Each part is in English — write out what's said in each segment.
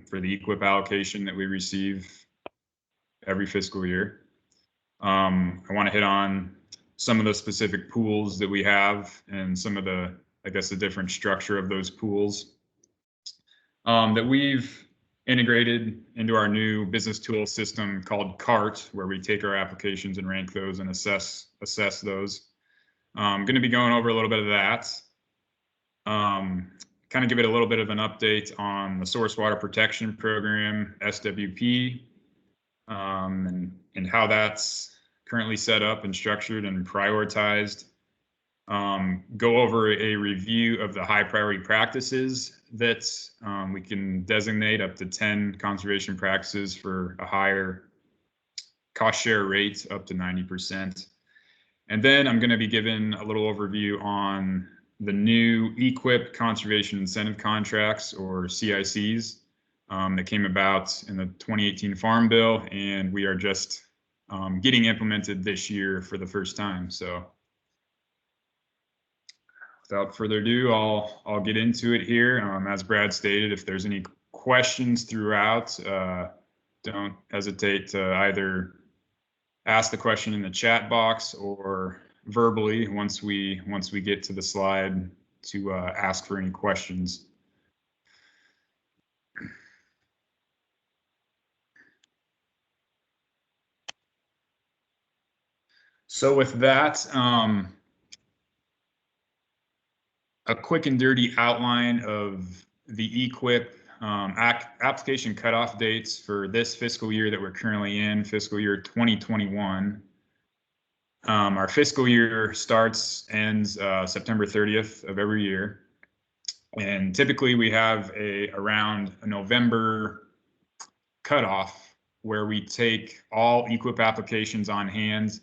for the EQIP allocation that we receive every fiscal year. I want to hit on some of the specific pools that we have and some of the, I guess, the different structure of those pools that we've integrated into our new business tool system called CART, where we take our applications and rank those and assess those. I'm going to be going over a little bit of that. Kind of give it a little bit of an update on the Source Water Protection Program, SWP, and how that's currently set up and structured and prioritized. Go over a review of the high priority practices that we can designate up to 10 conservation practices for a higher cost share rate up to 90%. And then I'm going to be giving a little overview on the new EQIP conservation incentive contracts, or CICs, that came about in the 2018 Farm Bill, and we are just getting implemented this year for the first time. So without further ado, I'll get into it here. As Brad stated, if there's any questions throughout, don't hesitate to either ask the question in the chat box or verbally once we get to the slide to ask for any questions. So with that, a quick and dirty outline of the EQIP application cutoff dates for this fiscal year that we're currently in, fiscal year 2021. Our fiscal year ends September 30th of every year. And typically we have around a November cutoff where we take all EQIP applications on hand,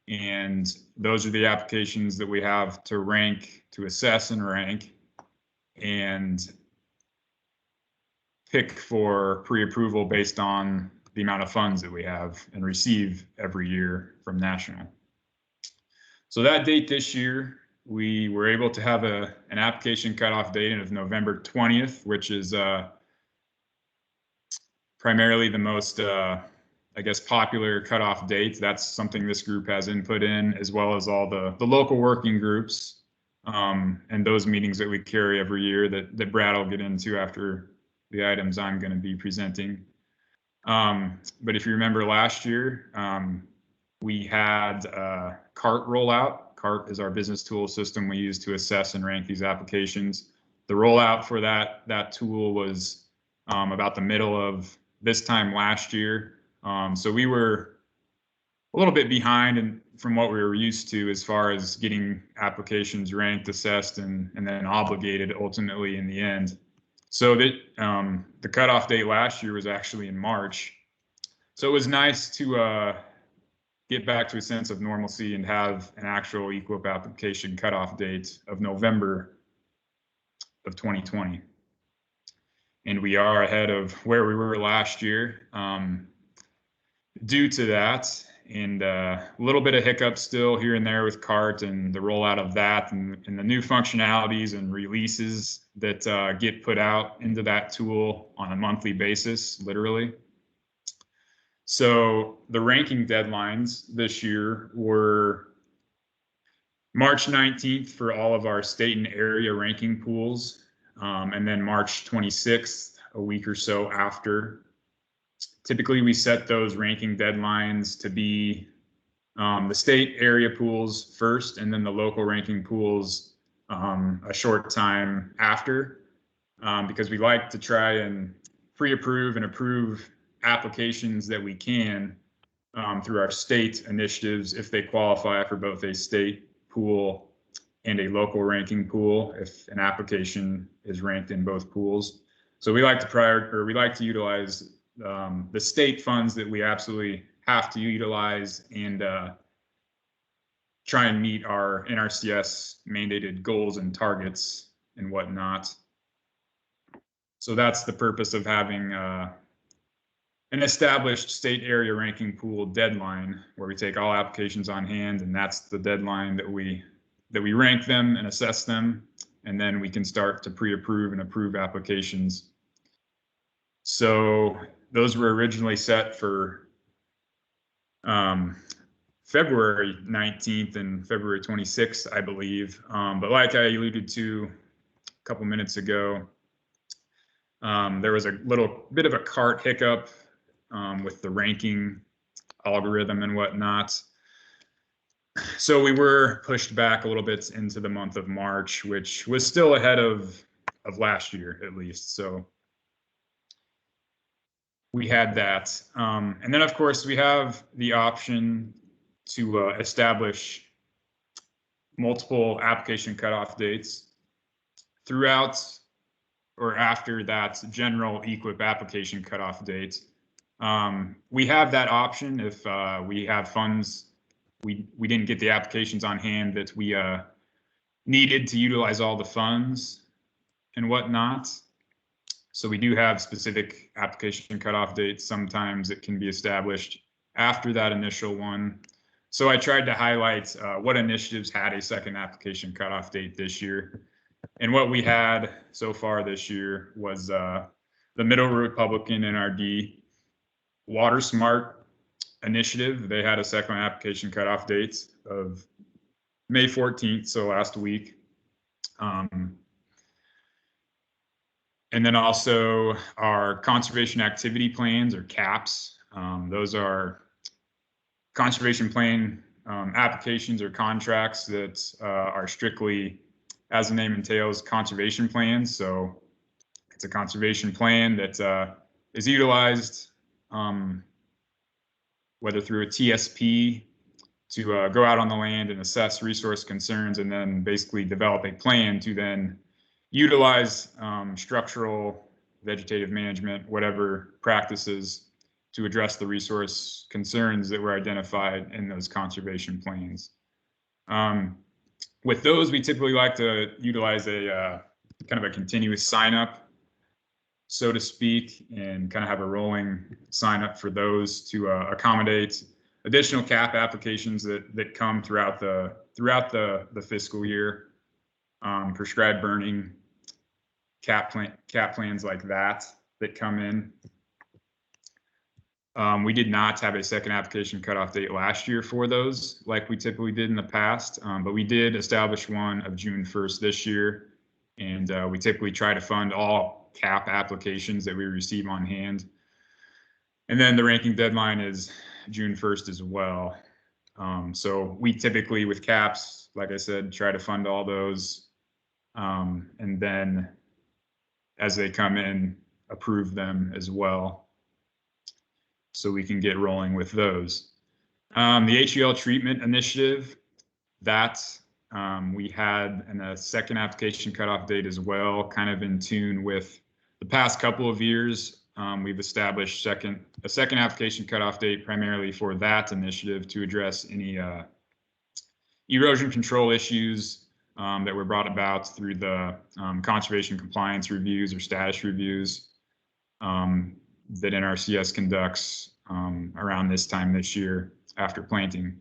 and those are the applications that we have to rank, to assess and rank, and pick for pre-approval based on the amount of funds that we have and receive every year from National. So that date this year, we were able to have an application cutoff date of November 20th, which is primarily the most, I guess, popular cutoff date. That's something this group has input in, as well as all the local working groups and those meetings that we carry every year that Brad will get into after the items I'm going to be presenting. But if you remember last year, we had CART rollout. CART is our business tool system we use to assess and rank these applications. The rollout for that tool was about the middle of this time last year. So we were a little bit behind from what we were used to as far as getting applications ranked, assessed, and then obligated ultimately in the end. So that the cutoff date last year was actually in March. So it was nice to get back to a sense of normalcy and have an actual EQIP application cutoff date of November of 2020. And we are ahead of where we were last year due to that, and a little bit of hiccups still here and there with CART and the rollout of that and the new functionalities and releases that get put out into that tool on a monthly basis, literally. So the ranking deadlines this year were March 19th for all of our state and area ranking pools, and then March 26th, a week or so after. Typically, we set those ranking deadlines to be the state area pools first, and then the local ranking pools a short time after, because we like to try and pre-approve and approve applications that we can through our state initiatives if they qualify for both a state pool and a local ranking pool if an application is ranked in both pools. So we like to utilize the state funds that we absolutely have to utilize and try and meet our NRCS mandated goals and targets and whatnot. So that's the purpose of having an established state area ranking pool deadline where we take all applications on hand, and that's the deadline that we rank them and assess them, and then we can start to pre-approve and approve applications. So those were originally set for February 19th and February 26th, I believe. But like I alluded to a couple minutes ago, there was a little bit of a cart hiccup with the ranking algorithm and whatnot. So we were pushed back a little bit into the month of March, which was still ahead of last year at least. So we had that. And then of course we have the option to establish multiple application cutoff dates throughout or after that general EQIP application cutoff date. We have that option if we have funds. We didn't get the applications on hand that we needed to utilize all the funds and whatnot. So we do have specific application cutoff dates. Sometimes it can be established after that initial one. So I tried to highlight what initiatives had a second application cutoff date this year. And what we had so far this year was the Middle Republican NRD Water Smart initiative. They had a second application cutoff date of May 14th, so last week. And then also our conservation activity plans, or CAPs. Those are conservation plan applications or contracts that are strictly, as the name entails, conservation plans. So it's a conservation plan that is utilized whether through a TSP to go out on the land and assess resource concerns, and then basically develop a plan to then utilize structural, vegetative management, whatever practices to address the resource concerns that were identified in those conservation plans. With those, we typically like to utilize a kind of a continuous sign up, so to speak, and kind of have a rolling sign up for those to accommodate additional CAP applications that come throughout the fiscal year, prescribed burning CAP plans like that come in. We did not have a second application cutoff date last year for those like we typically did in the past, but we did establish one of June 1st this year, and we typically try to fund all CAP applications that we receive on hand. And then the ranking deadline is June 1st as well. So we typically, with CAPs, like I said, try to fund all those, and then as they come in, approve them as well, so we can get rolling with those. The HEL treatment initiative, that we had a second application cutoff date as well, kind of in tune with the past couple of years. We've established a second application cutoff date primarily for that initiative to address any erosion control issues that were brought about through the conservation compliance reviews or status reviews that NRCS conducts around this time this year after planting.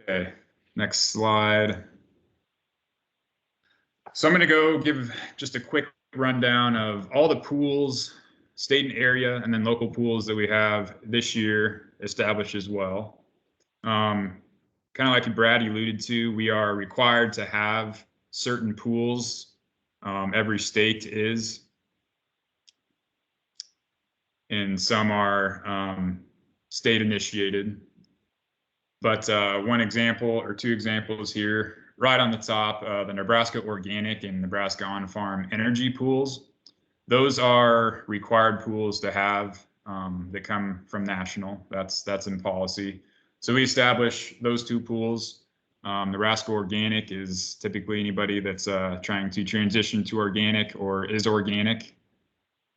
Okay, next slide. So I'm going to go give just a quick rundown of all the pools, state and area, and then local pools that we have this year established as well. Kind of like Brad alluded to, we are required to have certain pools. Every state is, and some are state initiated. But one example or two examples here, right on the top, the Nebraska Organic and Nebraska On-Farm Energy pools. Those are required pools to have that come from national. That's in policy. So we establish those two pools. Nebraska Organic is typically anybody that's trying to transition to organic or is organic,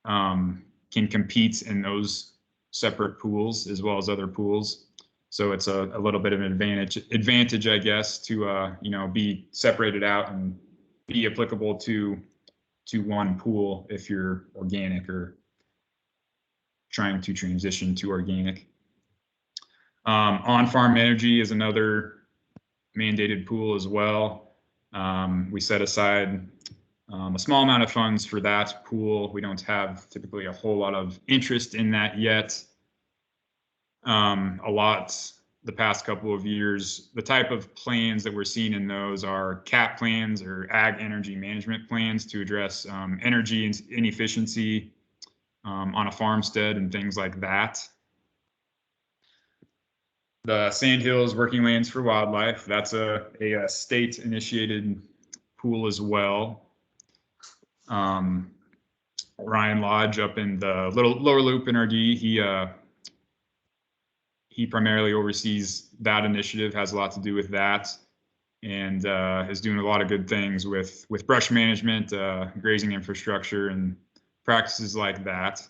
can compete in those separate pools as well as other pools. So it's a little bit of an advantage, I guess, to be separated out and be applicable to one pool if you're organic or trying to transition to organic. On-farm energy is another mandated pool as well. We set aside a small amount of funds for that pool. We don't have typically a whole lot of interest in that yet. The past couple of years, the type of plans that we're seeing in those are CAP plans or ag energy management plans to address energy inefficiency on a farmstead and things like that. The Sandhills Working Lands for Wildlife, that's a state-initiated pool as well. Ryan Lodge up in the Lower Loop NRD, he primarily oversees that initiative, has a lot to do with that, and is doing a lot of good things with brush management, grazing infrastructure, and practices like that.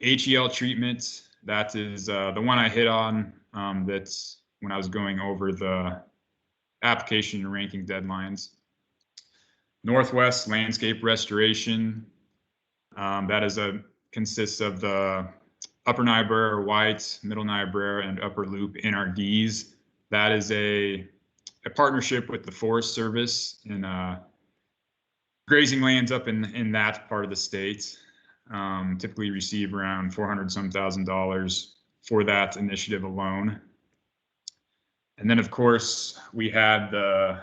HEL treatment, that is the one I hit on. That's when I was going over the application and ranking deadlines. Northwest Landscape Restoration, that consists of the Upper Niobrara White, Middle Niobrara, and Upper Loop NRDs. That is a partnership with the Forest Service in grazing lands up in that part of the state. Typically receive around $400,000 for that initiative alone. And then, of course, we had the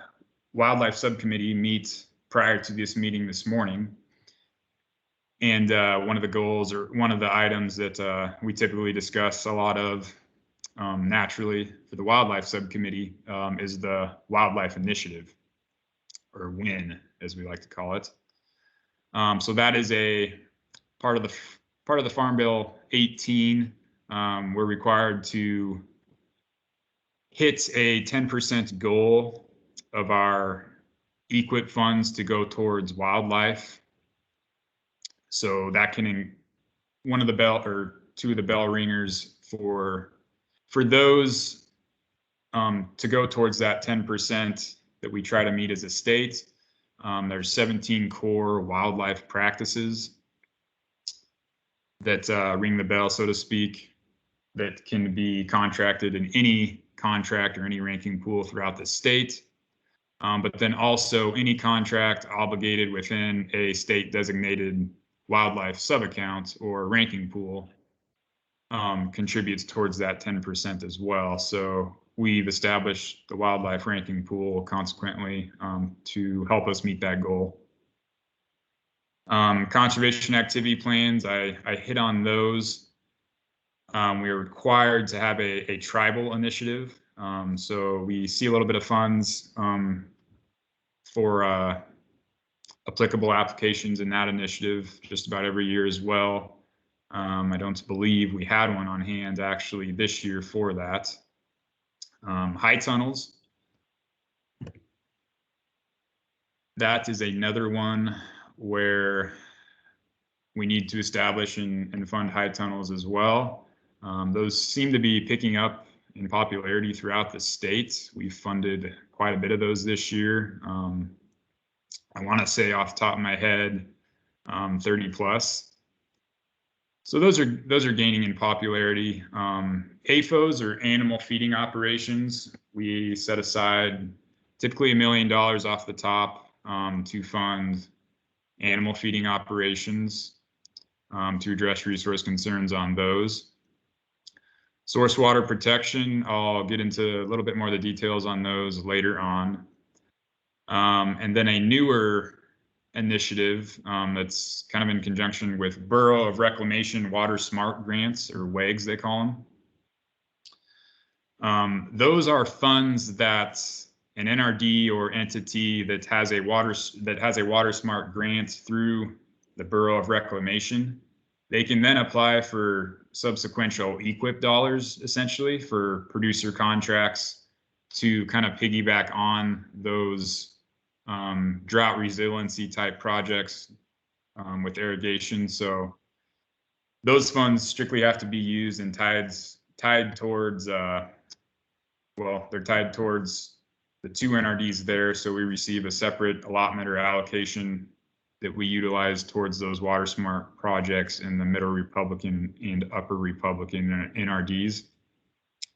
Wildlife Subcommittee meet prior to this meeting this morning. And one of the goals, or one of the items that we typically discuss a lot of naturally for the Wildlife Subcommittee is the Wildlife Initiative, or WIN, as we like to call it. So that is a part of the Farm Bill 18. We're required to hit a 10% goal of our EQIP funds to go towards wildlife. So that can one of the bell or two of the bell ringers for those to go towards that 10% that we try to meet as a state. There's 17 core wildlife practices that ring the bell, so to speak, that can be contracted in any contract or any ranking pool throughout the state. But then also any contract obligated within a state designated wildlife subaccount or ranking pool contributes towards that 10% as well. So we've established the wildlife ranking pool consequently to help us meet that goal. Conservation activity plans, I hit on those. We are required to have a tribal initiative. So we see a little bit of funds for applicable applications in that initiative just about every year as well. I don't believe we had one on hand actually this year for that. High tunnels. That is another one where we need to establish and fund high tunnels as well. Those seem to be picking up in popularity throughout the state. We've funded quite a bit of those this year. I want to say off the top of my head, 30 plus. So those are gaining in popularity. AFOs, or animal feeding operations, we set aside typically $1 million off the top to fund animal feeding operations to address resource concerns on those. Source water protection, I'll get into a little bit more of the details on those later on. And then a newer initiative that's kind of in conjunction with Bureau of Reclamation Water Smart Grants, or WEGs they call them. Those are funds that an NRD or entity that has a water smart grant through the Bureau of Reclamation, they can then apply for subsequential EQIP dollars, essentially, for producer contracts to kind of piggyback on those drought resiliency type projects with irrigation. So those funds strictly have to be used and tied towards, they're tied towards the two NRDs there. So we receive a separate allotment or allocation that we utilize towards those water smart projects in the Middle Republican and Upper Republican NRDs.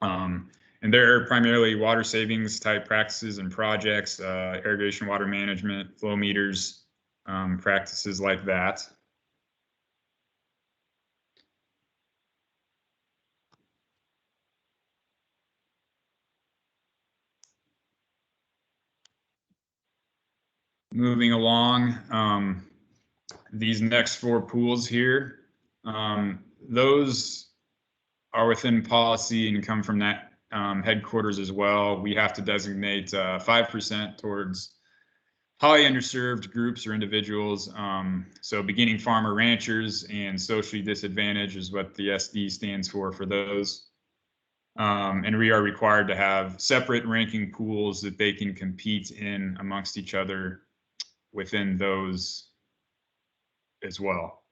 And And they're primarily water savings type practices and projects, irrigation water management, flow meters, practices like that. Moving along, these next 4 pools here, those are within policy and come from that headquarters as well. We have to designate 5% towards highly underserved groups or individuals. So beginning farmer ranchers and socially disadvantaged is what the SD stands for those. And we are required to have separate ranking pools that they can compete in amongst each other within those as well.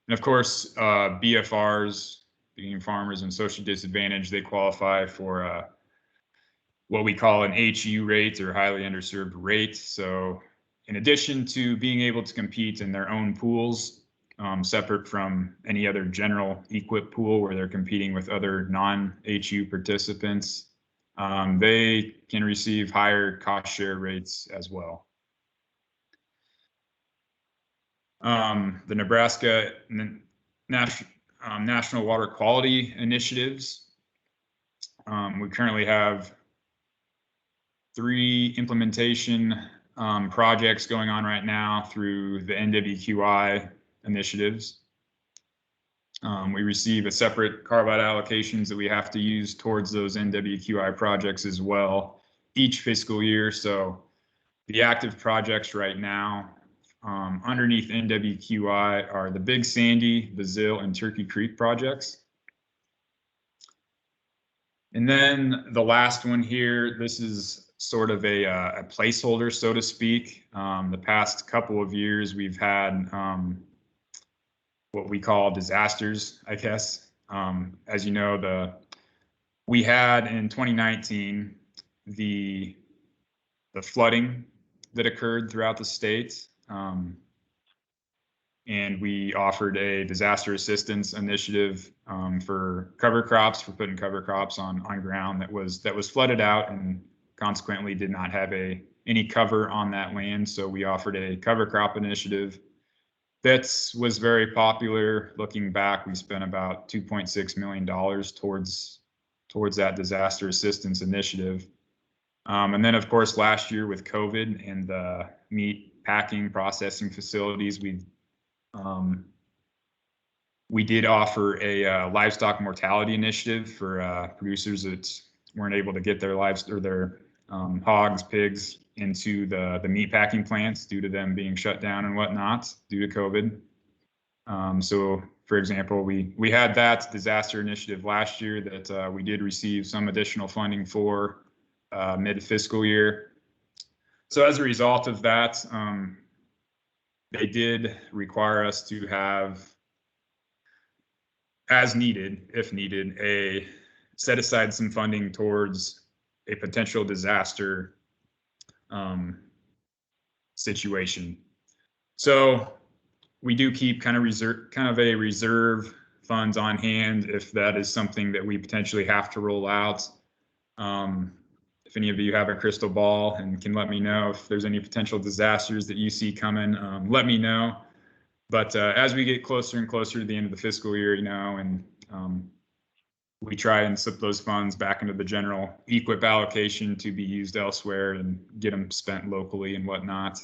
And of course, BFRs, beginning farmers and social disadvantaged, they qualify for what we call an HU rate or highly underserved rate. So in addition to being able to compete in their own pools, separate from any other general EQIP pool where they're competing with other non-HU participants, they can receive higher cost share rates as well. The Nebraska National Water Quality Initiatives. We currently have 3 implementation projects going on right now through the NWQI initiatives. We receive a separate carve-out allocations that we have to use towards those NWQI projects as well each fiscal year. So the active projects right now underneath NWQI are the Big Sandy, Bazille, and Turkey Creek projects. And then the last one here, this is sort of a placeholder, so to speak. The past couple of years, we've had what we call disasters, I guess. As you know, we had in 2019 the flooding that occurred throughout the state. And we offered a disaster assistance initiative for cover crops, for putting cover crops on ground that was flooded out and consequently did not have any cover on that land. So we offered a cover crop initiative that was very popular. Looking back, we spent about $2.6 million towards that disaster assistance initiative. And then, of course, last year with COVID and the meat packing processing facilities, we did offer a livestock mortality initiative for producers that weren't able to get their hogs, pigs into the meat packing plants due to them being shut down and whatnot due to COVID. So, for example, we had that disaster initiative last year that we did receive some additional funding for mid-fiscal year. So as a result of that, they did require us to have, as needed, if needed, set aside some funding towards a potential disaster situation. So we do keep kind of a reserve funds on hand if that is something that we potentially have to roll out. If any of you have a crystal ball and can let me know if there's any potential disasters that you see coming, let me know. But as we get closer and closer to the end of the fiscal year, and we try and slip those funds back into the general EQIP allocation to be used elsewhere and get them spent locally and whatnot.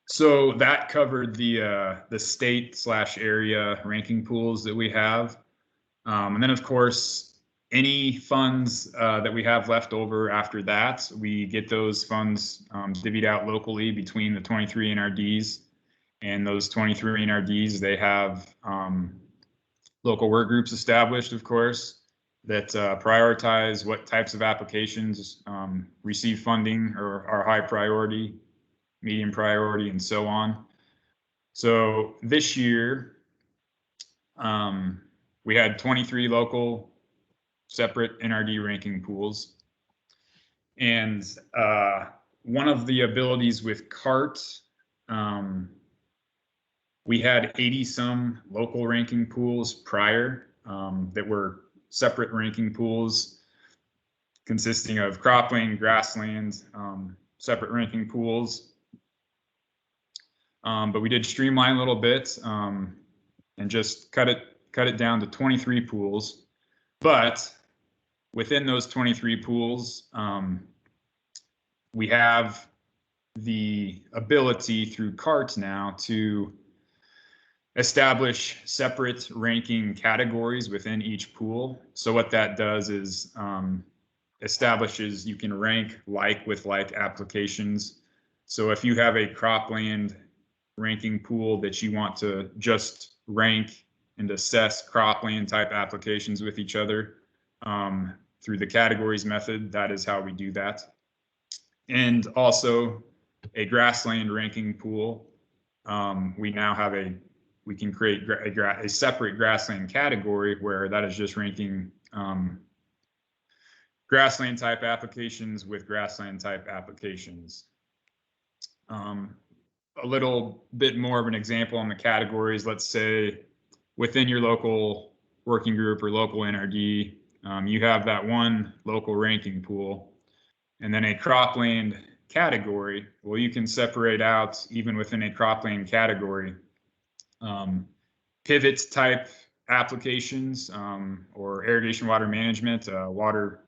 So that covered the state/area ranking pools that we have. And then, of course, any funds that we have left over after that, we get those funds divvied out locally between the 23 NRDs. And those 23 NRDs, they have local work groups established, of course, that prioritize what types of applications receive funding or are high priority, medium priority, and so on. So this year, we had 23 local separate NRD ranking pools. And one of the abilities with CART We had 80 some local ranking pools prior that were separate ranking pools consisting of cropland, grassland, separate ranking pools. But we did streamline a little bit and just cut it down to 23 pools. But within those 23 pools, we have the ability through CART now to establish separate ranking categories within each pool. So what that does is establishes you can rank like with like applications. So if you have a cropland ranking pool that you want to just rank and assess cropland type applications with each other through the categories method, that is how we do that. And also a grassland ranking pool. We now have we can create a separate grassland category where that is just ranking grassland type applications with grassland type applications. A little bit more of an example on the categories, let's say within your local working group or local NRD, you have that one local ranking pool and then a cropland category. Well, you can separate out even within a cropland category pivot type applications or irrigation water management, water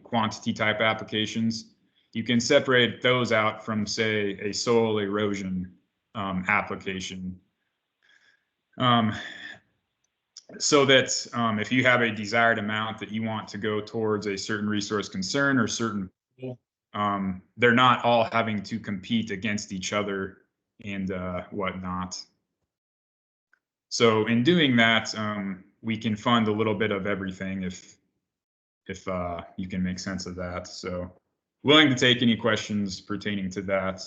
quantity type applications. You can separate those out from, say, a soil erosion application. So that if you have a desired amount that you want to go towards a certain resource concern or certain pool, they're not all having to compete against each other and whatnot. So in doing that, we can fund a little bit of everything if you can make sense of that. So willing to take any questions pertaining to that.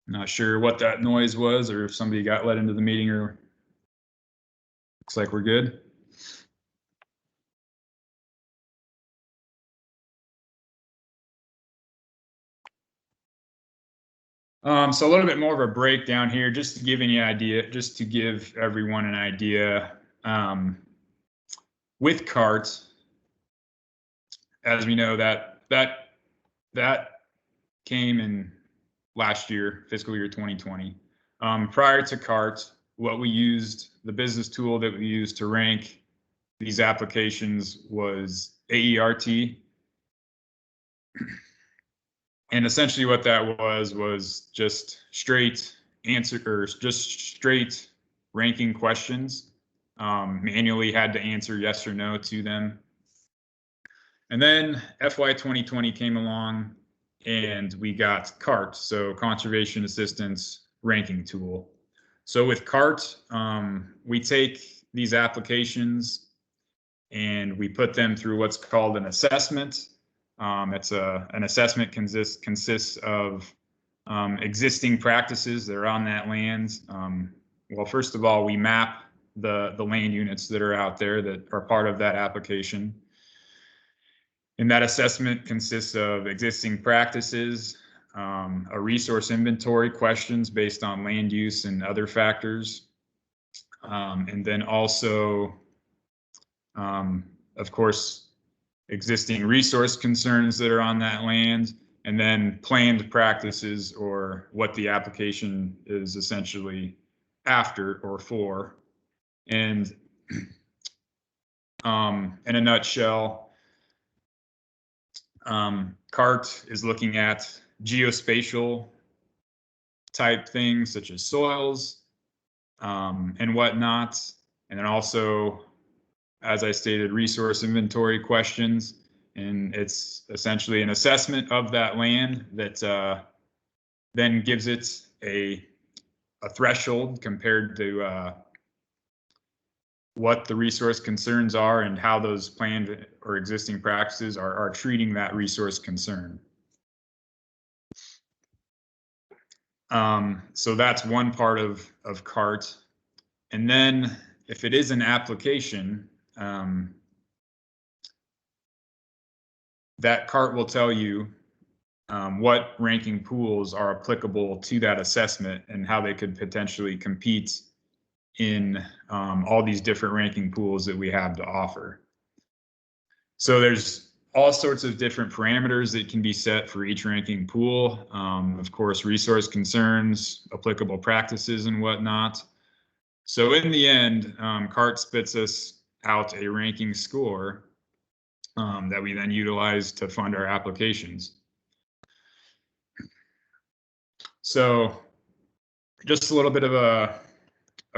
Not sure what that noise was or if somebody got let into the meeting or looks like we're good. So a little bit more of a breakdown here, just to give any idea, just to give everyone an idea. With CART, as we know, that came in last year, fiscal year 2020. Prior to CART, what we used, the business tool that we used to rank these applications was AERT. And essentially what that was just straight answer or just straight ranking questions. Manually had to answer yes or no to them. And then FY 2020 came along and we got CART, so Conservation Assistance Ranking Tool. So with CART, we take these applications and we put them through what's called an assessment. An assessment consists of existing practices that are on that land. Well, first of all, we map the land units that are out there that are part of that application. And that assessment consists of existing practices, a resource inventory questions based on land use and other factors, and then also, of course, existing resource concerns that are on that land, and then planned practices or what the application is essentially after or for. And in a nutshell, CART is looking at geospatial type things such as soils and whatnot, and then also, as I stated, resource inventory questions. And it's essentially an assessment of that land that then gives it a threshold compared to what the resource concerns are and how those planned or existing practices are treating that resource concern. So that's one part of CART. And then if it is an application, that CART will tell you what ranking pools are applicable to that assessment and how they could potentially compete in all these different ranking pools that we have to offer. So there's all sorts of different parameters that can be set for each ranking pool. Of course, resource concerns, applicable practices, and whatnot. So in the end, CART spits us out a ranking score that we then utilize to fund our applications. So just a little bit of a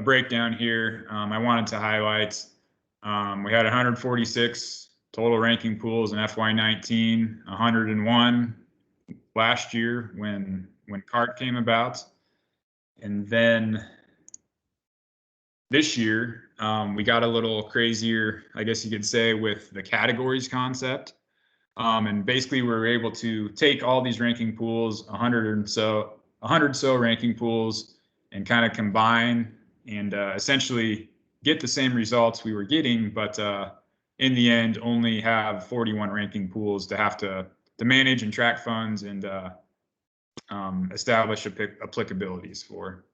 breakdown here. I wanted to highlight, we had 146 total ranking pools in FY19, 101 last year when CART came about. And then this year, we got a little crazier, I guess you could say, with the categories concept. And basically we were able to take all these ranking pools, 100 so ranking pools, and kind of combine and essentially get the same results we were getting, but in the end only have 41 ranking pools to have to manage and track funds and establish applicabilities for.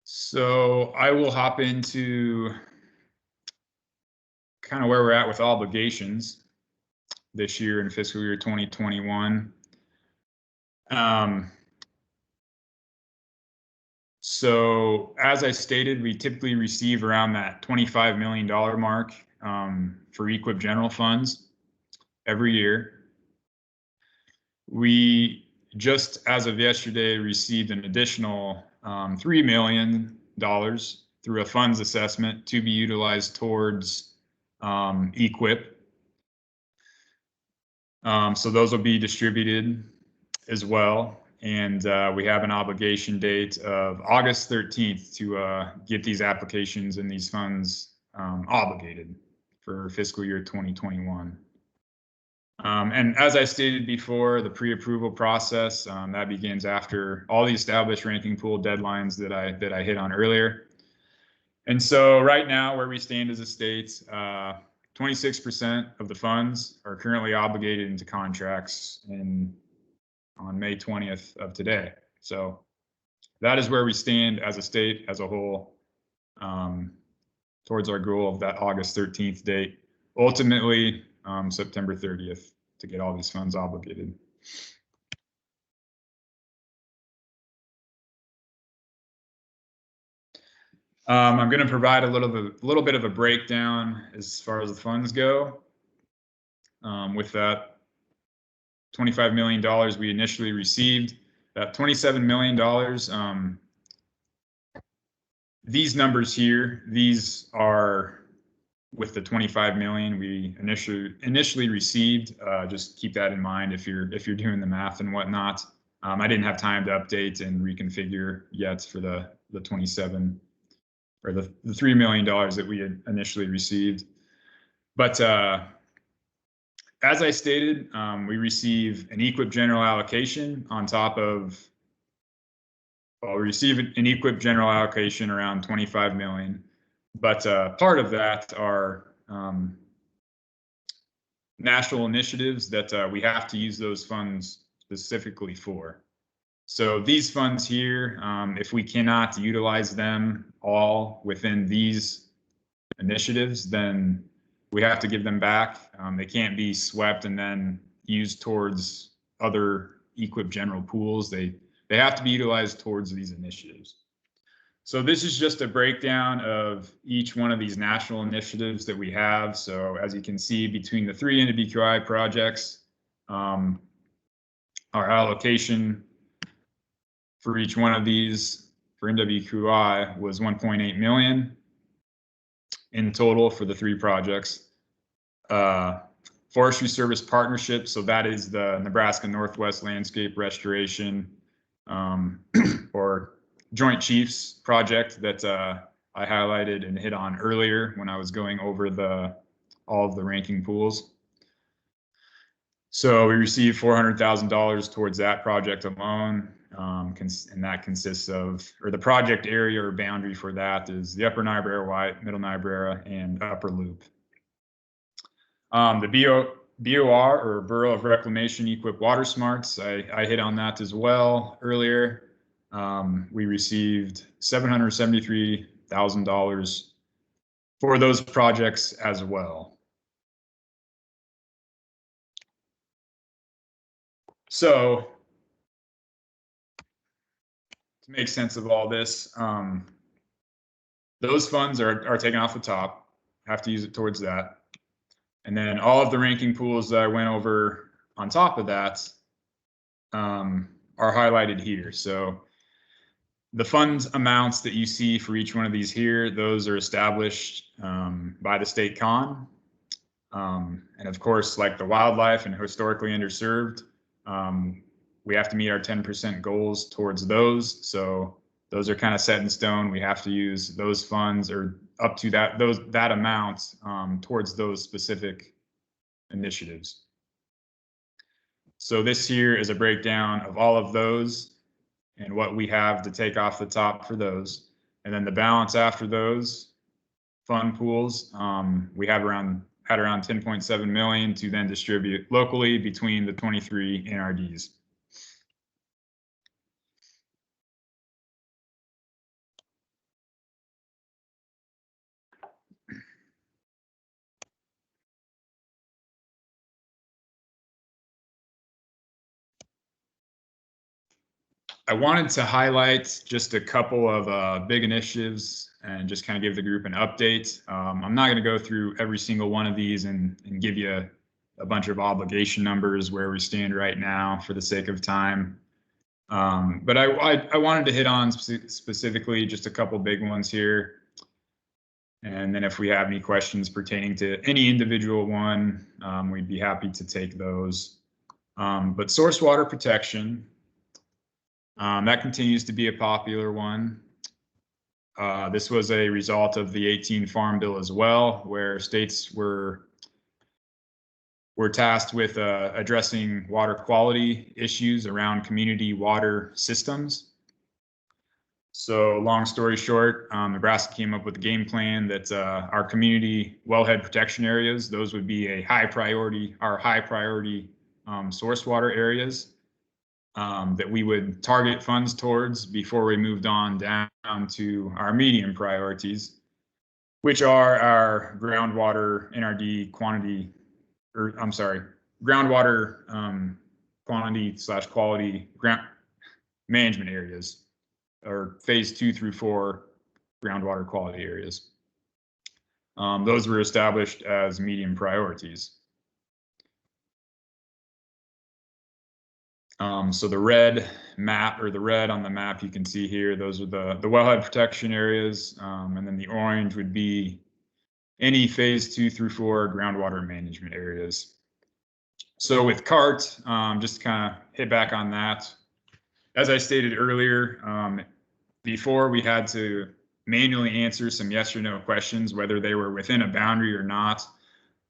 So I will hop into kind of where we're at with obligations this year in fiscal year 2021. So as I stated, we typically receive around that $25 million mark for EQIP general funds every year. We just, as of yesterday, received an additional $3 million through a funds assessment to be utilized towards EQIP. So those will be distributed as well. And we have an obligation date of August 13th to get these applications and these funds obligated for fiscal year 2021. And as I stated before, the pre-approval process that begins after all the established ranking pool deadlines that I hit on earlier. And so right now, where we stand as a state, 26% of the funds are currently obligated into contracts on May 20th of today. So that is where we stand as a state as a whole towards our goal of that August 13th date. Ultimately, September 30th to get all these funds obligated. I'm going to provide a little bit of a breakdown as far as the funds go. With that $25 million we initially received, that $27 million, these numbers here, these are with the 25 million we initially received. Just keep that in mind if you're doing the math and whatnot. I didn't have time to update and reconfigure yet for the 27 or the $3 million that we had initially received. But as I stated, we receive an EQIP general allocation on top of, well, we receive an EQIP general allocation around 25 million. But part of that are national initiatives that we have to use those funds specifically for. So these funds here, if we cannot utilize them all within these initiatives, then we have to give them back. They can't be swept and then used towards other EQIP general pools. They have to be utilized towards these initiatives. So this is just a breakdown of each one of these national initiatives that we have. So as you can see, between the 3 NWQI projects, our allocation for each one of these for NWQI was 1.8 million in total for the 3 projects. Forestry Service Partnership, so that is the Nebraska Northwest Landscape Restoration or Joint Chiefs project that I highlighted and hit on earlier when I was going over all of the ranking pools. So we received $400,000 towards that project alone, and that consists of, or the project area or boundary for that is the Upper Niobrara White, Middle Niobrara, and Upper Loop. The BOR, or Bureau of Reclamation, EQIP Water Smarts, I hit on that as well earlier. We received $773,000 for those projects as well. So to make sense of all this, those funds are taken off the top, have to use it towards that. And then all of the ranking pools that I went over on top of that are highlighted here. So the fund amounts that you see for each one of these here, those are established by the state con. And of course, like the wildlife and historically underserved, we have to meet our 10% goals towards those. So those are kind of set in stone. We have to use those funds or up to that amount towards those specific initiatives. So this here is a breakdown of all of those and what we have to take off the top for those. And then the balance after those fund pools, we have around 10.7 million to then distribute locally between the 23 NRDs. I wanted to highlight just a couple of big initiatives and just kind of give the group an update. I'm not going to go through every single one of these and give you a bunch of obligation numbers where we stand right now for the sake of time. But I wanted to hit on specifically just a couple big ones here. And then if we have any questions pertaining to any individual one, we'd be happy to take those. But source water protection, that continues to be a popular one. This was a result of the 18 Farm Bill as well, where states were tasked with addressing water quality issues around community water systems. So long story short, Nebraska came up with a game plan that our community wellhead protection areas, those would be our high priority source water areas. That we would target funds towards before we moved on down to our medium priorities, which are our groundwater NRD quantity, groundwater quantity/quality ground management areas, or phase 2 through 4 groundwater quality areas. Those were established as medium priorities. So the red map, or the red on the map you can see here, those are the wellhead protection areas, and then the orange would be any phase 2 through 4 groundwater management areas. So with CART, just to kind of hit back on that, as I stated earlier, before we had to manually answer some yes or no questions, whether they were within a boundary or not.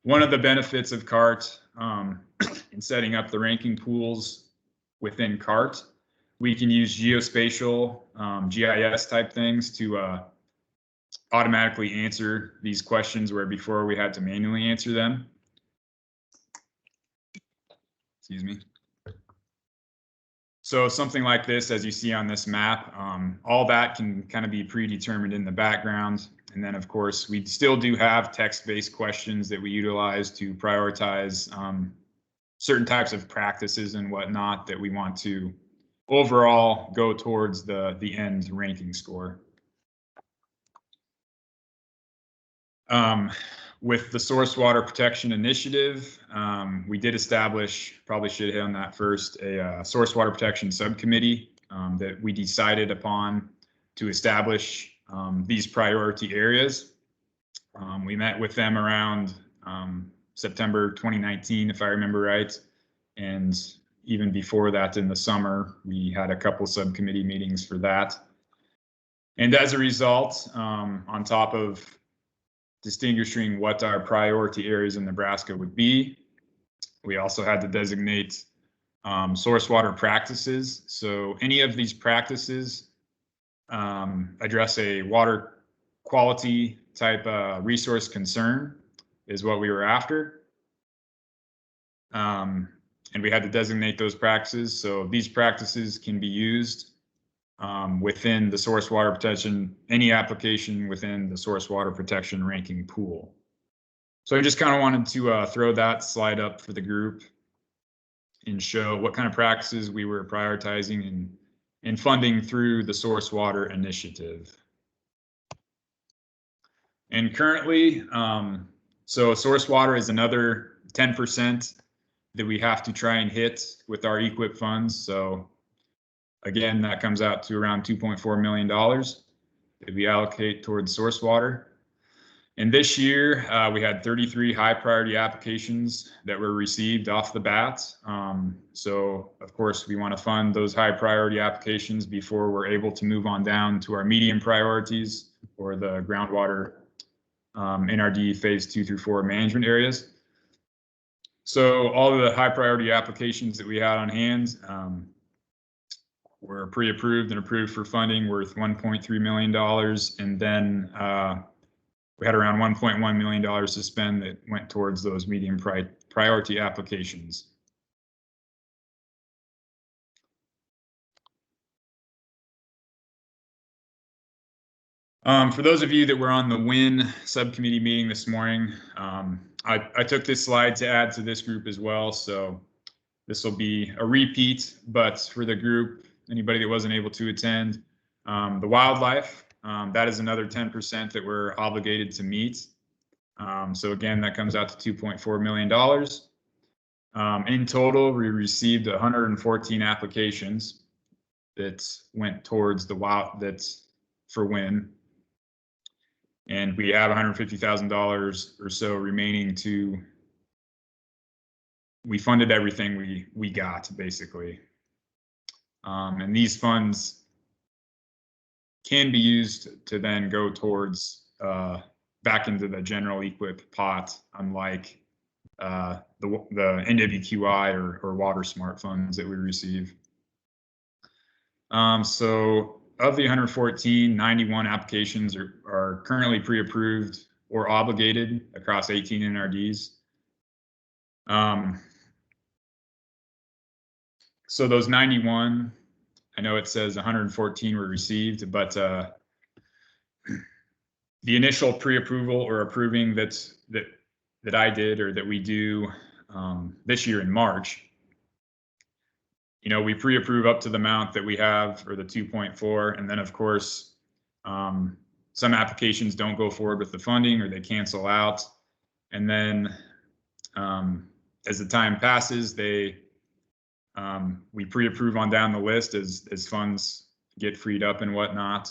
One of the benefits of CART in setting up the ranking pools within CART, we can use geospatial GIS type things to automatically answer these questions where before we had to manually answer them. Excuse me. So something like this, as you see on this map, all that can kind of be predetermined in the background. And then, of course, we still do have text-based questions that we utilize to prioritize certain types of practices and whatnot that we want to overall go towards the end ranking score. With the Source Water Protection Initiative, we did establish, probably should hit on that first, a source water protection subcommittee that we decided upon to establish these priority areas. We met with them around September 2019, if I remember right. And even before that in the summer, we had a couple subcommittee meetings for that. And as a result, on top of distinguishing what our priority areas in Nebraska would be, We also had to designate source water practices. So any of these practices address a water quality type resource concern is what we were after. And we had to designate those practices. So these practices can be used within the source water protection, any application within the source water protection ranking pool. So I just kind of wanted to throw that slide up for the group and show what kind of practices we were prioritizing and funding through the source water initiative. And currently, so source water is another 10% that we have to try and hit with our EQIP funds. So again, that comes out to around $2.4 million that we allocate towards source water. And this year, we had 33 high priority applications that were received off the bat. So of course, we want to fund those high priority applications before we're able to move on down to our medium priorities or the groundwater NRD phase 2 through 4 management areas. So all of the high priority applications that we had on hand were pre-approved and approved for funding worth $1.3 million. And then we had around $1.1 million to spend that went towards those medium priority applications. For those of you that were on the WIN subcommittee meeting this morning, I took this slide to add to this group as well. So this will be a repeat, but for the group, anybody that wasn't able to attend, the wildlife, that is another 10% that we're obligated to meet. So again, that comes out to $2.4 million. In total, we received 114 applications that went towards the wild, that's for WIN. And we have $150,000 or so remaining to, we funded everything we got basically. And these funds can be used to then go towards back into the general EQIP pot, unlike the NWQI or Water Smart funds that we receive. So of the 114, 91 applications are currently pre-approved or obligated across 18 NRDs. So those 91, I know it says 114 were received, but the initial pre-approval or approving that I did or that we do this year in March, you know, we pre-approve up to the amount that we have, or the 2.4, and then of course, some applications don't go forward with the funding or they cancel out. And then as the time passes, we pre-approve on down the list as funds get freed up and whatnot.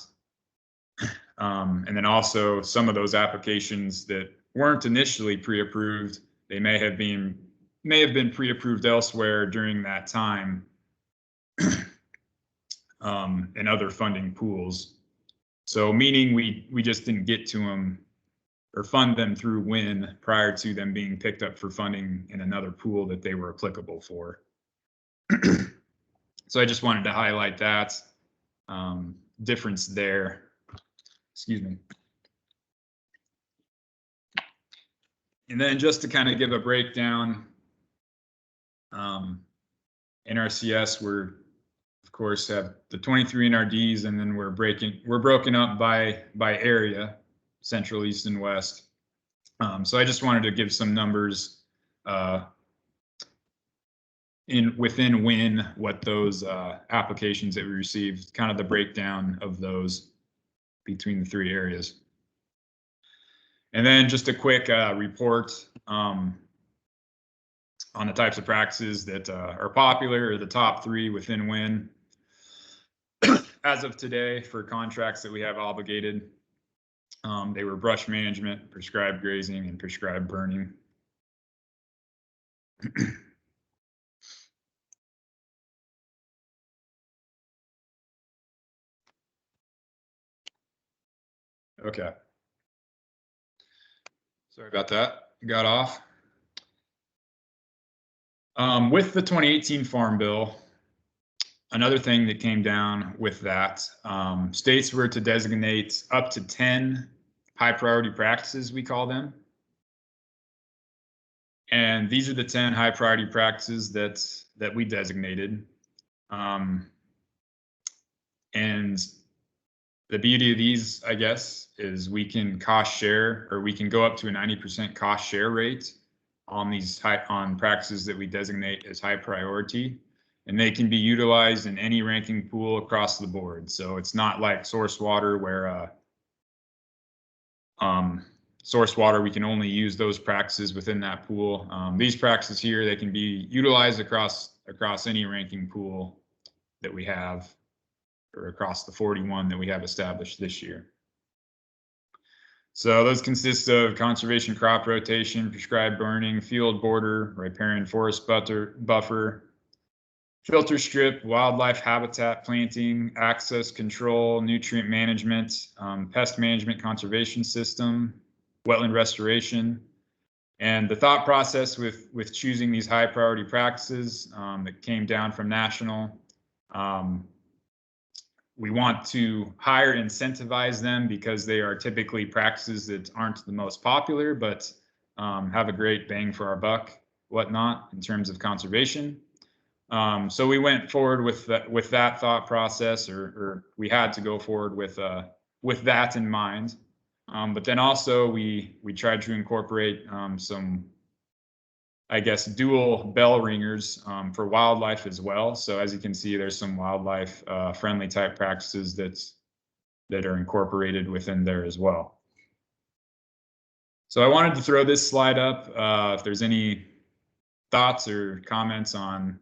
And then also some of those applications that weren't initially pre-approved, they may have been pre-approved elsewhere during that time in other funding pools. So meaning we just didn't get to them or fund them through WIN prior to them being picked up for funding in another pool that they were applicable for. So I just wanted to highlight that difference there. Excuse me. And then just to kind of give a breakdown, NRCS, we're of course have the 23 NRDs, and then we're broken up by area, central, east, and west. So I just wanted to give some numbers within WIN, what those applications that we received, kind of the breakdown of those between the three areas. And then just a quick report on the types of practices that are popular, or the top three within WIN. As of today, for contracts that we have obligated, they were brush management, prescribed grazing, and prescribed burning. Okay. Sorry about that. Got off. With the 2018 Farm Bill, another thing that came down with that, states were to designate up to 10 high priority practices, we call them. And these are the 10 high priority practices that we designated. And the beauty of these, I guess, is we can cost share, or we can go up to a 90% cost share rate on these on practices that we designate as high priority, and they can be utilized in any ranking pool across the board. So it's not like source water where source water, we can only use those practices within that pool. These practices here, they can be utilized across any ranking pool that we have, or across the 41 that we have established this year. So those consist of conservation crop rotation, prescribed burning, field border, riparian forest buffer, filter strip, wildlife habitat planting, access control, nutrient management, pest management conservation system, wetland restoration. And the thought process with choosing these high priority practices that came down from national, we want to higher incentivize them because they are typically practices that aren't the most popular, but have a great bang for our buck, whatnot, in terms of conservation. So we went forward with that thought process, or we had to go forward with that in mind. But then also we tried to incorporate some, I guess, dual bell ringers for wildlife as well. So as you can see, there's some wildlife friendly type practices that are incorporated within there as well. So I wanted to throw this slide up. If there's any thoughts or comments on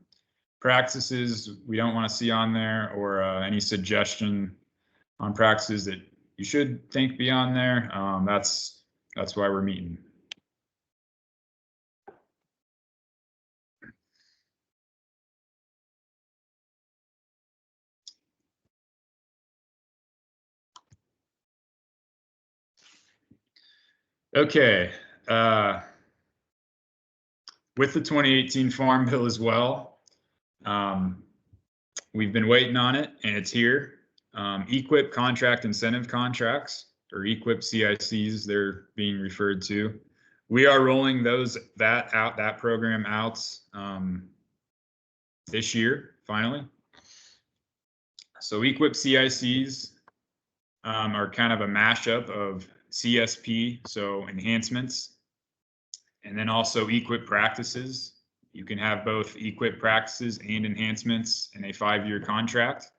practices we don't want to see on there, or any suggestion on practices that you should think be on there, that's why we're meeting. Okay, with the 2018 Farm Bill as well, we've been waiting on it, and it's here. EQIP contract incentive contracts, or EQIP CICs, they're being referred to. We are rolling that program out this year, finally. So EQIP CICs are kind of a mashup of CSP, so enhancements, and then also EQIP practices. You can have both EQIP practices and enhancements in a 5-year contract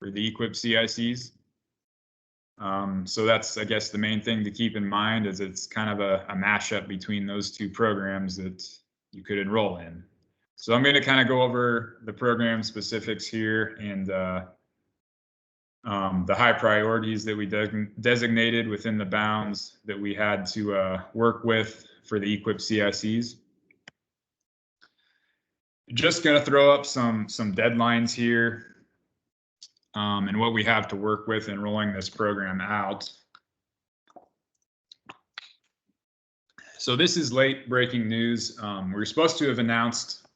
for the EQIP CICs. So that's, I guess, the main thing to keep in mind, is it's kind of a mashup between those two programs that you could enroll in. So I'm going to kind of go over the program specifics here, and the high priorities that we designated within the bounds that we had to work with for the EQIP CICs. Just going to throw up some deadlines here and what we have to work with in rolling this program out. So this is late breaking news. We were supposed to have announced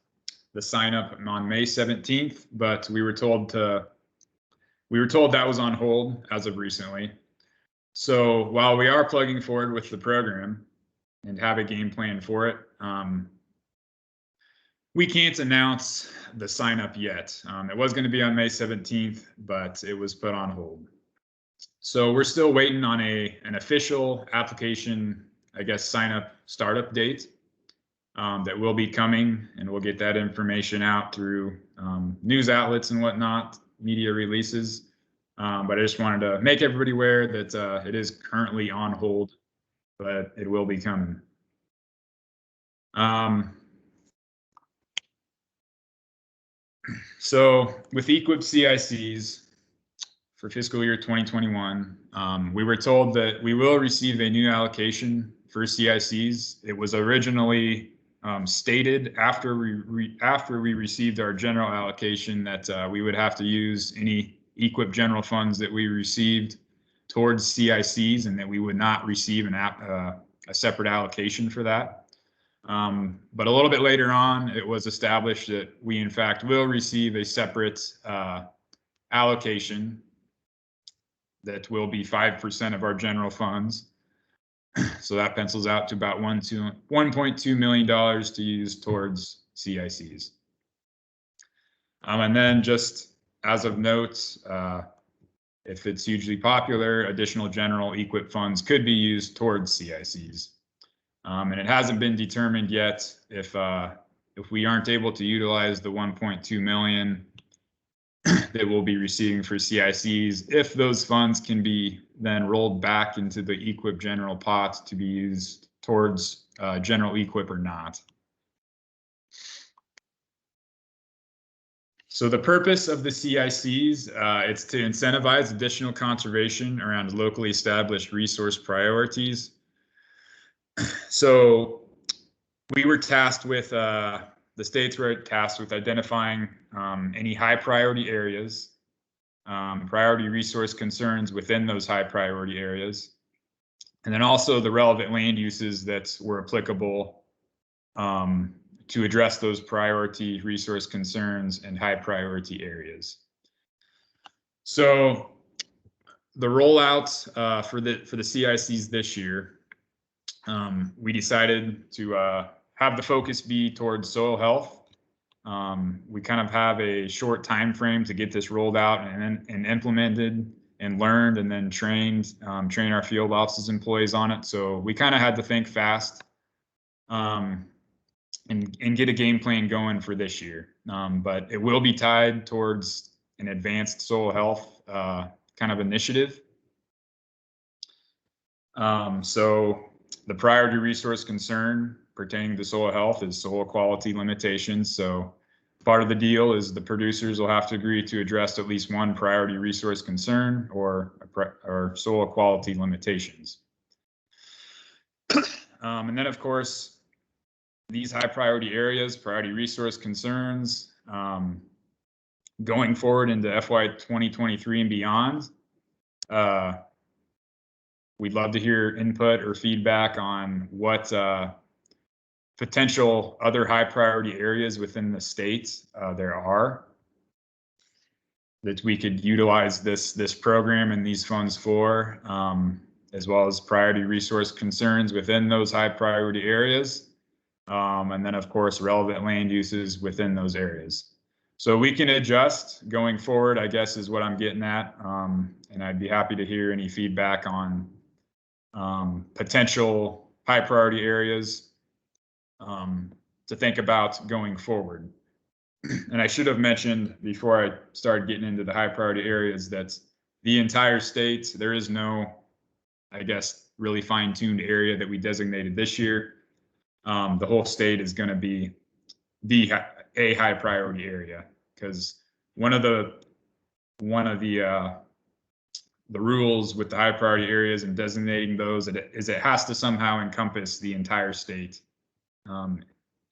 the sign up on May 17th, but we were told that was on hold as of recently. So while we are plugging forward with the program and have a game plan for it, we can't announce the sign up yet. It was going to be on May 17th, but it was put on hold. So we're still waiting on an official application, I guess, sign up startup date that will be coming, and we'll get that information out through news outlets and whatnot, media releases. But I just wanted to make everybody aware that it is currently on hold, but it will be coming. So with EQIP CICs for fiscal year 2021, we were told that we will receive a new allocation for CICs. It was originally stated after we received our general allocation that we would have to use any EQIP general funds that we received towards CICs, and that we would not receive a separate allocation for that. But a little bit later on, it was established that we, in fact, will receive a separate allocation that will be 5% of our general funds. So that pencils out to about $1.2 million to use towards CICs. And then just as of note, if it's hugely popular, additional general EQIP funds could be used towards CICs. And it hasn't been determined yet if we aren't able to utilize the 1.2 million that we'll be receiving for CICs, if those funds can be then rolled back into the EQIP general pot to be used towards general EQIP or not. So the purpose of the CICs, it's to incentivize additional conservation around locally established resource priorities. So we were tasked with, the states were tasked with identifying any high priority areas, priority resource concerns within those high priority areas, and then also the relevant land uses that were applicable to address those priority resource concerns and high priority areas. So the rollout for the CICs this year, we decided to have the focus be towards soil health. We kind of have a short time frame to get this rolled out and implemented and learned and then train our field offices employees on it. So we kind of had to think fast and get a game plan going for this year. But it will be tied towards an advanced soil health kind of initiative. So the priority resource concern pertaining to soil health is soil quality limitations. So part of the deal is the producers will have to agree to address at least one priority resource concern or soil quality limitations. And then, of course, these high priority areas, priority resource concerns, going forward into FY 2023 and beyond, we'd love to hear input or feedback on what potential other high priority areas within the state there are that we could utilize this program and these funds for, as well as priority resource concerns within those high priority areas. And then, of course, relevant land uses within those areas. So we can adjust going forward, I guess, is what I'm getting at. And I'd be happy to hear any feedback on potential high priority areas to think about going forward. And I should have mentioned before I started getting into the high priority areas that the entire state, there is no, I guess, really fine-tuned area that we designated this year. The whole state is going to be a high priority area, because one of the rules with the high priority areas and designating those is it has to somehow encompass the entire state, and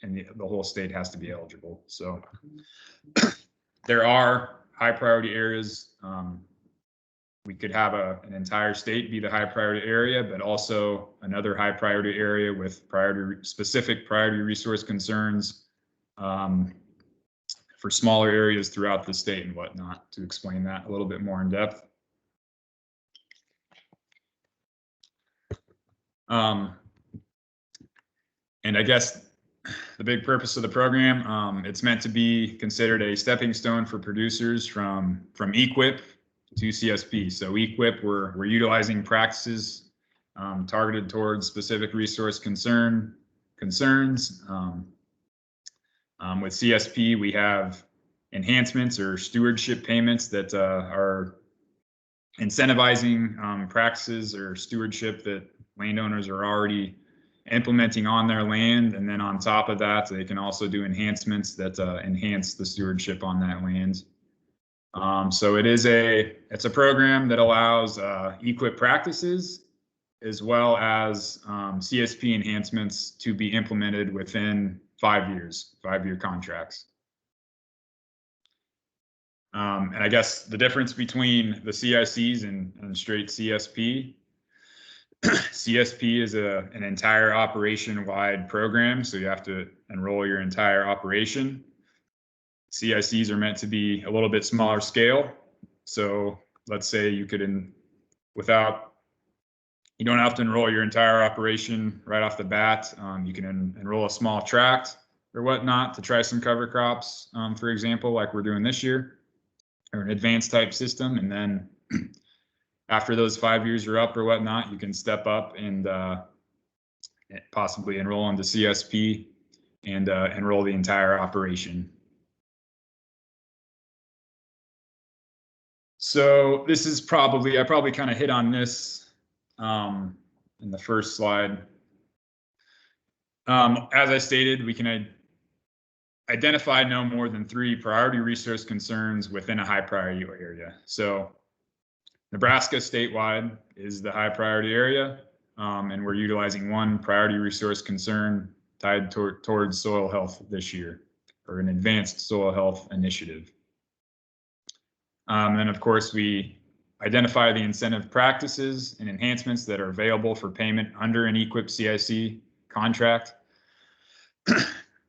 the whole state has to be eligible. So there are high priority areas. We could have an entire state be the high priority area, but also another high priority area with specific priority resource concerns for smaller areas throughout the state and whatnot, to explain that a little bit more in depth. And I guess the big purpose of the program, it's meant to be considered a stepping stone for producers from EQIP to CSP. So EQIP, we're utilizing practices targeted towards specific resource concerns. With CSP, we have enhancements or stewardship payments that are incentivizing practices or stewardship that landowners are already implementing on their land. And then on top of that, they can also do enhancements that enhance the stewardship on that land. So it's a program that allows EQIP practices as well as CSP enhancements to be implemented within 5 years, 5-year contracts. And I guess the difference between the CICs and straight CSP CSP is an entire operation-wide program, so you have to enroll your entire operation. CICs are meant to be a little bit smaller scale. So let's say you could, you don't have to enroll your entire operation right off the bat. You can enroll a small tract or whatnot to try some cover crops, for example, like we're doing this year, or an advanced type system. And then after those 5 years are up or whatnot, you can step up and possibly enroll into CSP and enroll the entire operation. So this is I probably kind of hit on this in the first slide. As I stated, we can identify no more than 3 priority resource concerns within a high priority area. So Nebraska statewide is the high priority area, and we're utilizing 1 priority resource concern tied towards soil health this year, or an advanced soil health initiative. And then, of course, we identify the incentive practices and enhancements that are available for payment under an EQIP CIC contract.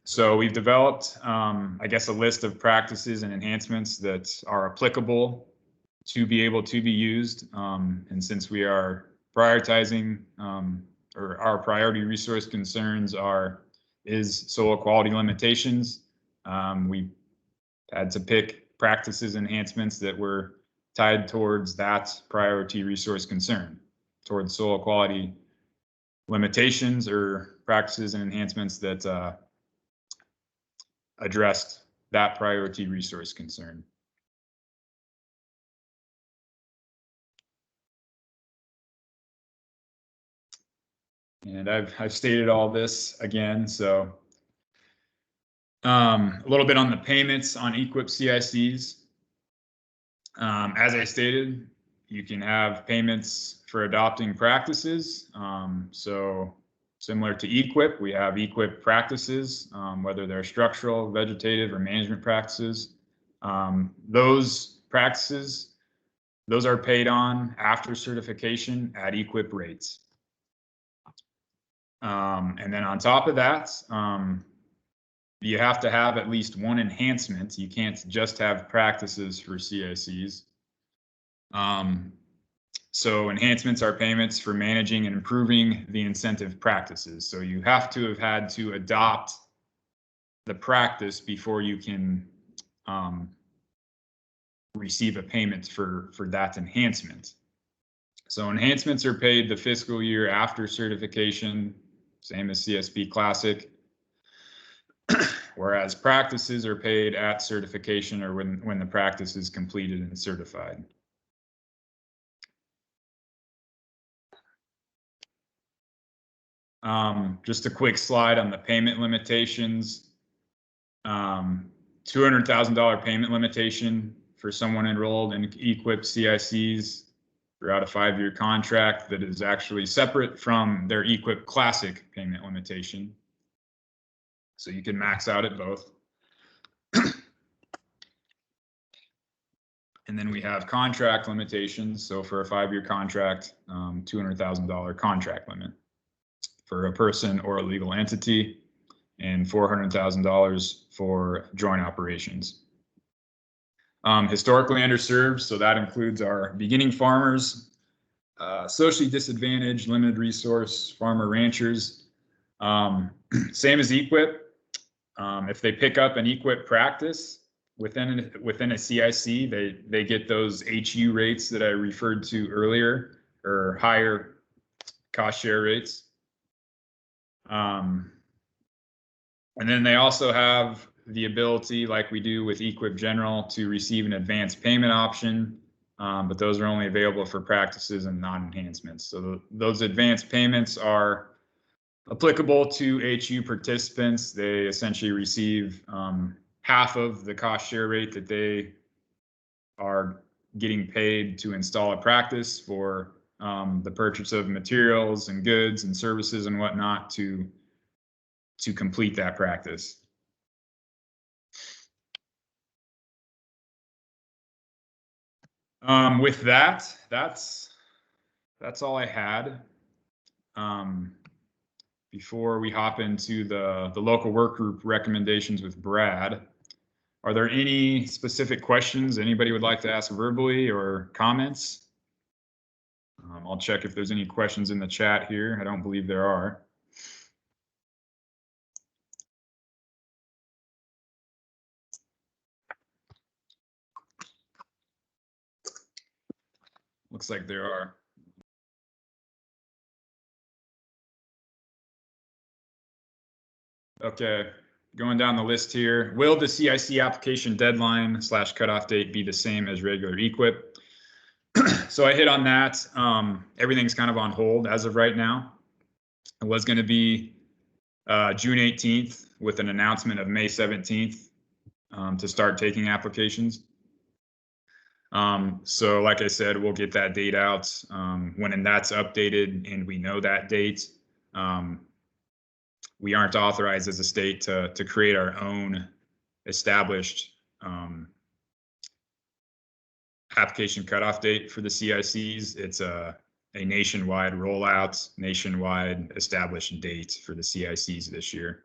So we've developed, I guess, a list of practices and enhancements that are applicable to be able to be used. And since we are prioritizing, or our priority resource concerns is soil quality limitations, we had to pick practices enhancements that were tied towards that priority resource concern, towards soil quality limitations or practices and enhancements that addressed that priority resource concern. And I've stated all this again, so a little bit on the payments on EQIP CICs. As I stated, you can have payments for adopting practices. So similar to EQIP, we have EQIP practices, whether they're structural, vegetative, or management practices. Those practices, those are paid on after certification at EQIP rates. And then on top of that, you have to have at least 1 enhancement. You can't just have practices for CICs. So enhancements are payments for managing and improving the incentive practices. So you have to have had to adopt the practice before you can receive a payment for that enhancement. So enhancements are paid the fiscal year after certification, same as CSP Classic, whereas practices are paid at certification or when the practice is completed and certified. Just a quick slide on the payment limitations. $200,000 payment limitation for someone enrolled in EQIP CICs throughout a 5-year contract that is actually separate from their EQIP Classic payment limitation. So you can max out at both. And then we have contract limitations. So for a 5-year contract, $200,000 contract limit for a person or a legal entity, and $400,000 for joint operations. Historically underserved, so that includes our beginning farmers, socially disadvantaged, limited resource farmer ranchers. Same as EQIP. If they pick up an EQIP practice within a CIC, they get those HU rates that I referred to earlier, or higher cost share rates. And then they also have the ability, like we do with EQIP General, to receive an advanced payment option, but those are only available for practices and non-enhancements. So those advanced payments are applicable to HU participants. They essentially receive half of the cost share rate that they are getting paid to install a practice for the purchase of materials and goods and services and whatnot to complete that practice. With that, that's all I had. before we hop into the local work group recommendations with Brad, are there any specific questions anybody would like to ask verbally or comments? I'll check if there's any questions in the chat here. I don't believe there are. Looks like there are. Okay, going down the list here. Will the CIC application deadline / cutoff date be the same as regular EQIP? So I hit on that. Everything's kind of on hold as of right now. It was going to be June 18th with an announcement of May 17th to start taking applications. So like I said, we'll get that date out when that's updated and we know that date. We aren't authorized as a state to create our own established application cutoff date for the CICs. It's a nationwide rollout, nationwide established date for the CICs this year.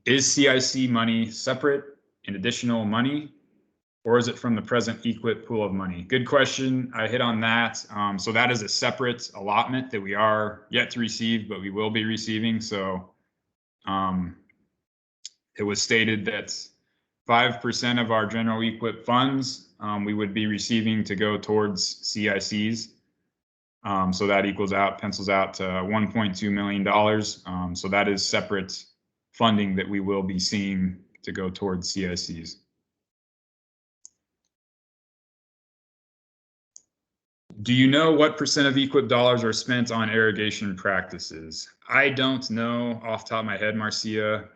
Is CIC money separate and additional money, or is it from the present EQIP pool of money? Good question. I hit on that. So that is a separate allotment that we are yet to receive, but we will be receiving. So it was stated that 5% of our general EQIP funds we would be receiving to go towards CICs. So that equals out, pencils out to $1.2 million. So that is separate funding that we will be seeing to go towards CICs. Do you know what % of EQIP dollars are spent on irrigation practices? I don't know off the top of my head, Marcia,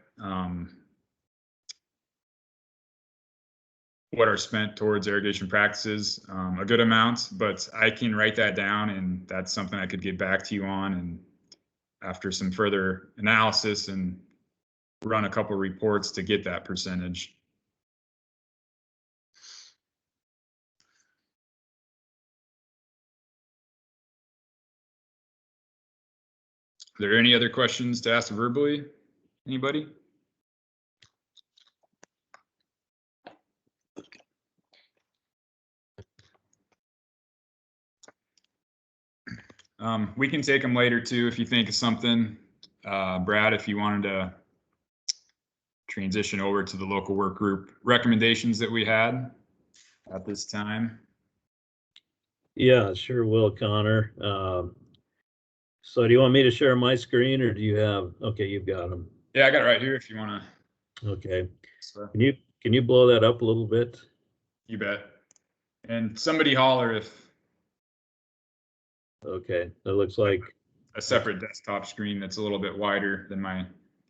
what are spent towards irrigation practices. A good amount, but I can write that down, and that's something I could get back to you on, and after some further analysis and run a couple reports to get that percentage. Are there any other questions to ask verbally? Anybody? We can take them later too if you think of something. Brad, if you wanted to transition over to the local work group recommendations that we had at this time. Yeah, sure will, Connor. So do you want me to share my screen, or do you have, okay, you've got them. Yeah, I got it right here if you want to. Okay. So. Can you blow that up a little bit? You bet. And somebody holler if. Okay, that looks like a separate desktop screen that's a little bit wider than my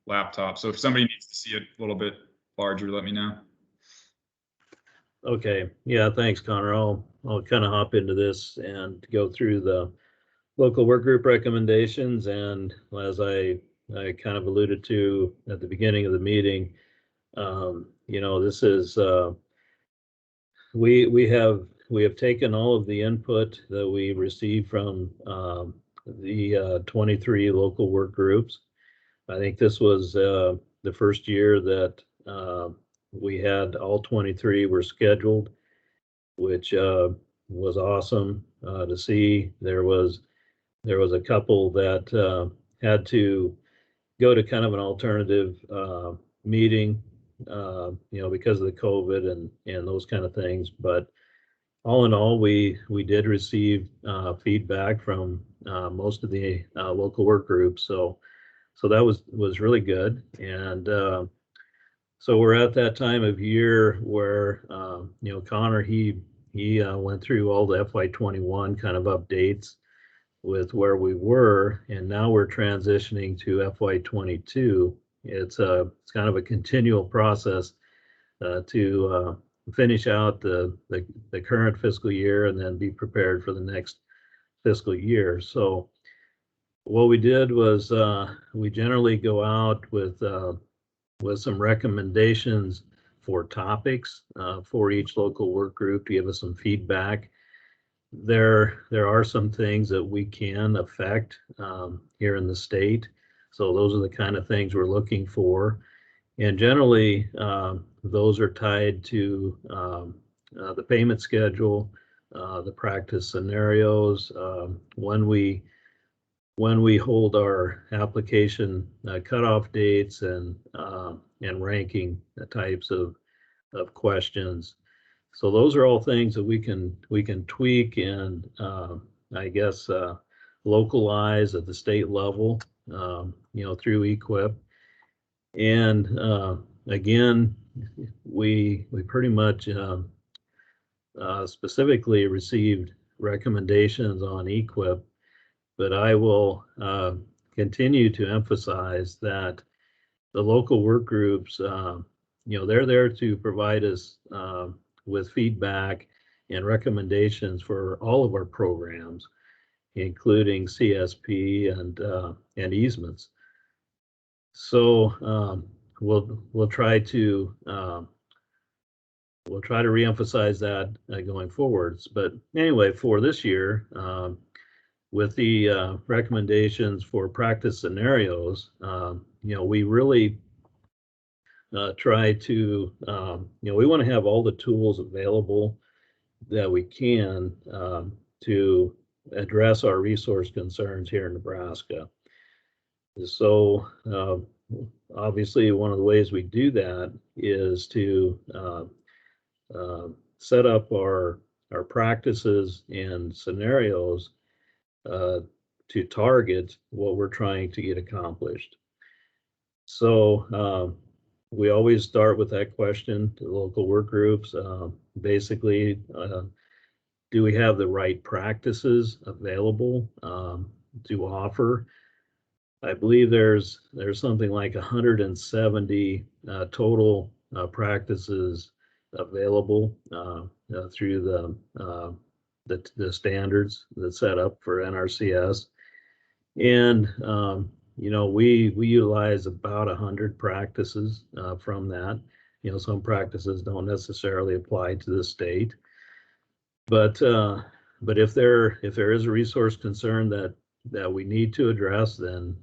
laptop. So if somebody needs to see it a little bit larger, let me know. Okay, yeah, thanks, Connor. I'll kind of hop into this and go through the local work group recommendations. And as I kind of alluded to at the beginning of the meeting, you know, this is we have taken all of the input that we received from the 23 local work groups. I think this was the first year that we had all 23 were scheduled, which was awesome to see. There was a couple that had to go to kind of an alternative meeting, you know, because of the COVID and those kind of things. But all in all, we did receive feedback from most of the local work groups. So that was really good. And so we're at that time of year where you know, Connor, he went through all the FY21 kind of updates with where we were, and now we're transitioning to FY22. It's kind of a continual process to finish out the current fiscal year and then be prepared for the next fiscal year. So what we did was we generally go out with some recommendations for topics for each local work group to give us some feedback. There are some things that we can affect here in the state. So those are the kind of things we're looking for. And generally, those are tied to the payment schedule, the practice scenarios, when we hold our application cutoff dates, and ranking types of questions. So those are all things that we can tweak and I guess localize at the state level, through EQIP. And again, we pretty much specifically received recommendations on EQIP, but I will continue to emphasize that the local work groups, they're there to provide us with feedback and recommendations for all of our programs, including CSP and easements. So we'll try to reemphasize that going forwards. But anyway, for this year, with the recommendations for practice scenarios, we really try to, we want to have all the tools available that we can to address our resource concerns here in Nebraska. So obviously, one of the ways we do that is to set up our practices and scenarios to target what we're trying to get accomplished. So we always start with that question to local work groups. Basically, do we have the right practices available to offer? I believe there's something like 170 total practices available through the standards that's set up for NRCS. And we utilize about 100 practices from that. Some practices don't necessarily apply to the state, but if there is a resource concern that we need to address, then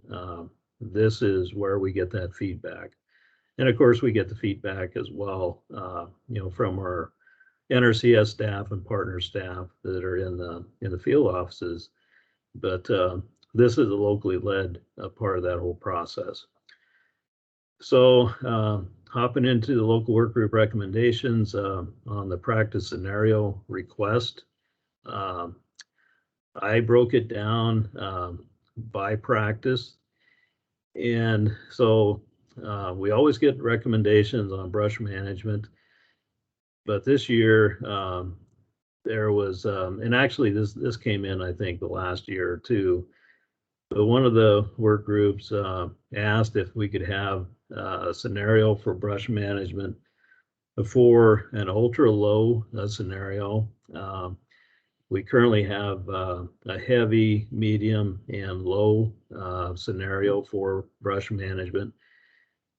this is where we get that feedback. And of course, we get the feedback as well, from our NRCS staff and partner staff that are in the field offices. But this is a locally led part of that whole process. So hopping into the local work group recommendations on the practice scenario request, I broke it down by practice. And so we always get recommendations on brush management, but this year there was, and actually this came in, I think, the last year or two, but one of the work groups asked if we could have a scenario for brush management for an ultra low scenario. We currently have a heavy, medium, and low scenario for brush management,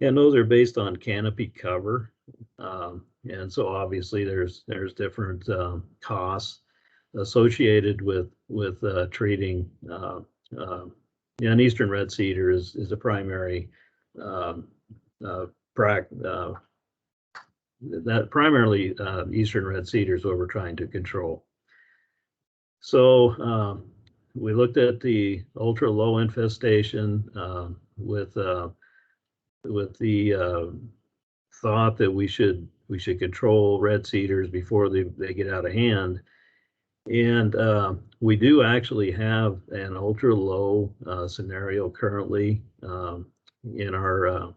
and those are based on canopy cover. And so obviously there's different costs associated with treating. And eastern red cedar is a primary primarily eastern red cedar is what we're trying to control. So we looked at the ultra low infestation with the thought that we should control red cedars before they get out of hand. And we do actually have an ultra low scenario currently in our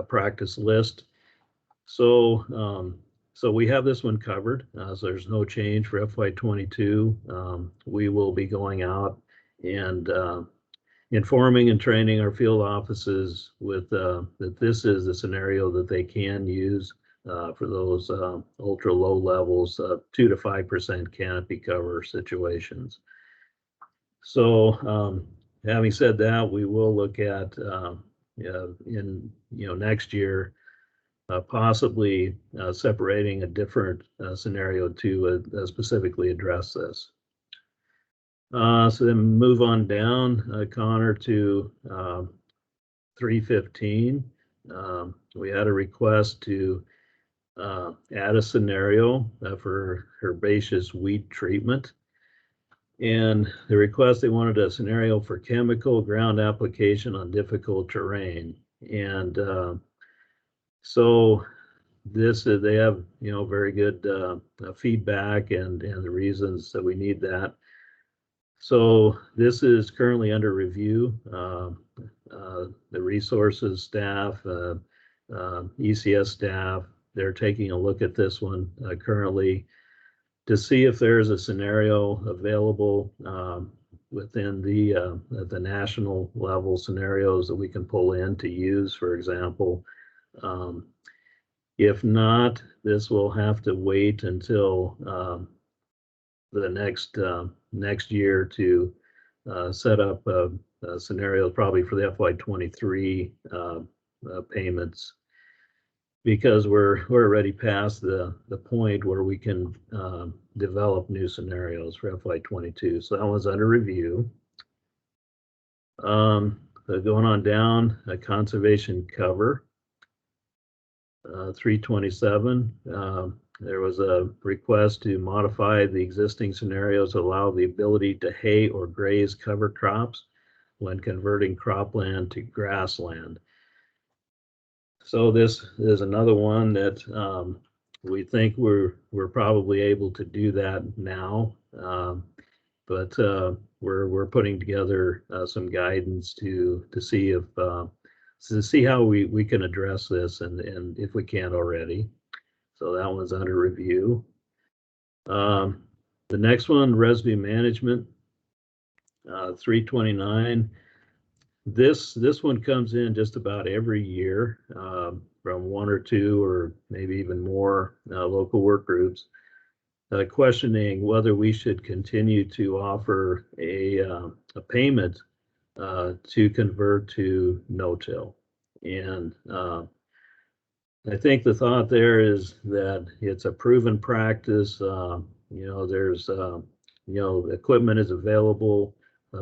practice list. So we have this one covered. So there's no change for FY22. We will be going out and informing and training our field offices with that this is a scenario that they can use for those ultra low levels, 2 to 5% canopy cover situations. So having said that, we will look at in next year possibly separating a different scenario to specifically address this. So then move on down, Connor, to 315. We had a request to add a scenario for herbaceous weed treatment. And the request, they wanted a scenario for chemical ground application on difficult terrain. And so this, they have, very good feedback and the reasons that we need that. So this is currently under review. The resources staff, ECS staff, they're taking a look at this one currently to see if there's a scenario available within the national level scenarios that we can pull in to use, for example. If not, this will have to wait until the next year to set up scenarios probably for the FY23 payments, because we're already past the point where we can develop new scenarios for FY22. So that one's under review. Going on down, conservation cover, 327. There was a request to modify the existing scenarios to allow the ability to hay or graze cover crops when converting cropland to grassland. So this is another one that we think we're probably able to do that now, but we're putting together some guidance to see how we can address this and if we can't already. So that one's under review. The next one, residue management, 329. This one comes in just about every year from one or two or maybe even more local work groups questioning whether we should continue to offer a payment to convert to no-till. And I think the thought there is that it's a proven practice. There's equipment is available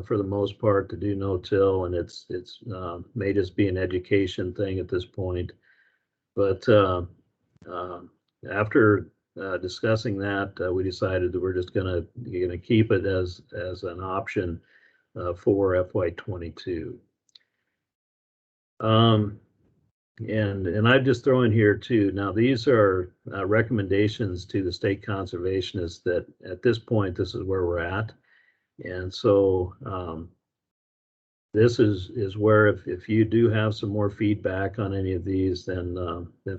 for the most part to do no-till, and it's may just be an education thing at this point. But after discussing that, we decided that we're just gonna keep it as an option for FY22. And I'd just throw in here too. Now these are recommendations to the state conservationists that at this point this is where we're at, and so this is where if you do have some more feedback on any of these, then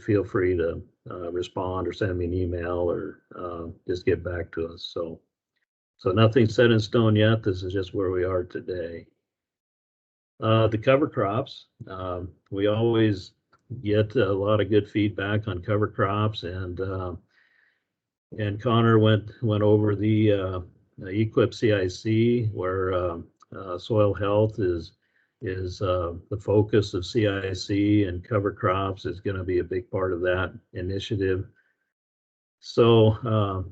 feel free to respond or send me an email or just get back to us. So nothing's set in stone yet. This is just where we are today. The cover crops, we always get a lot of good feedback on cover crops, and Connor went over the EQIP CIC, where soil health is the focus of CIC, and cover crops is going to be a big part of that initiative. So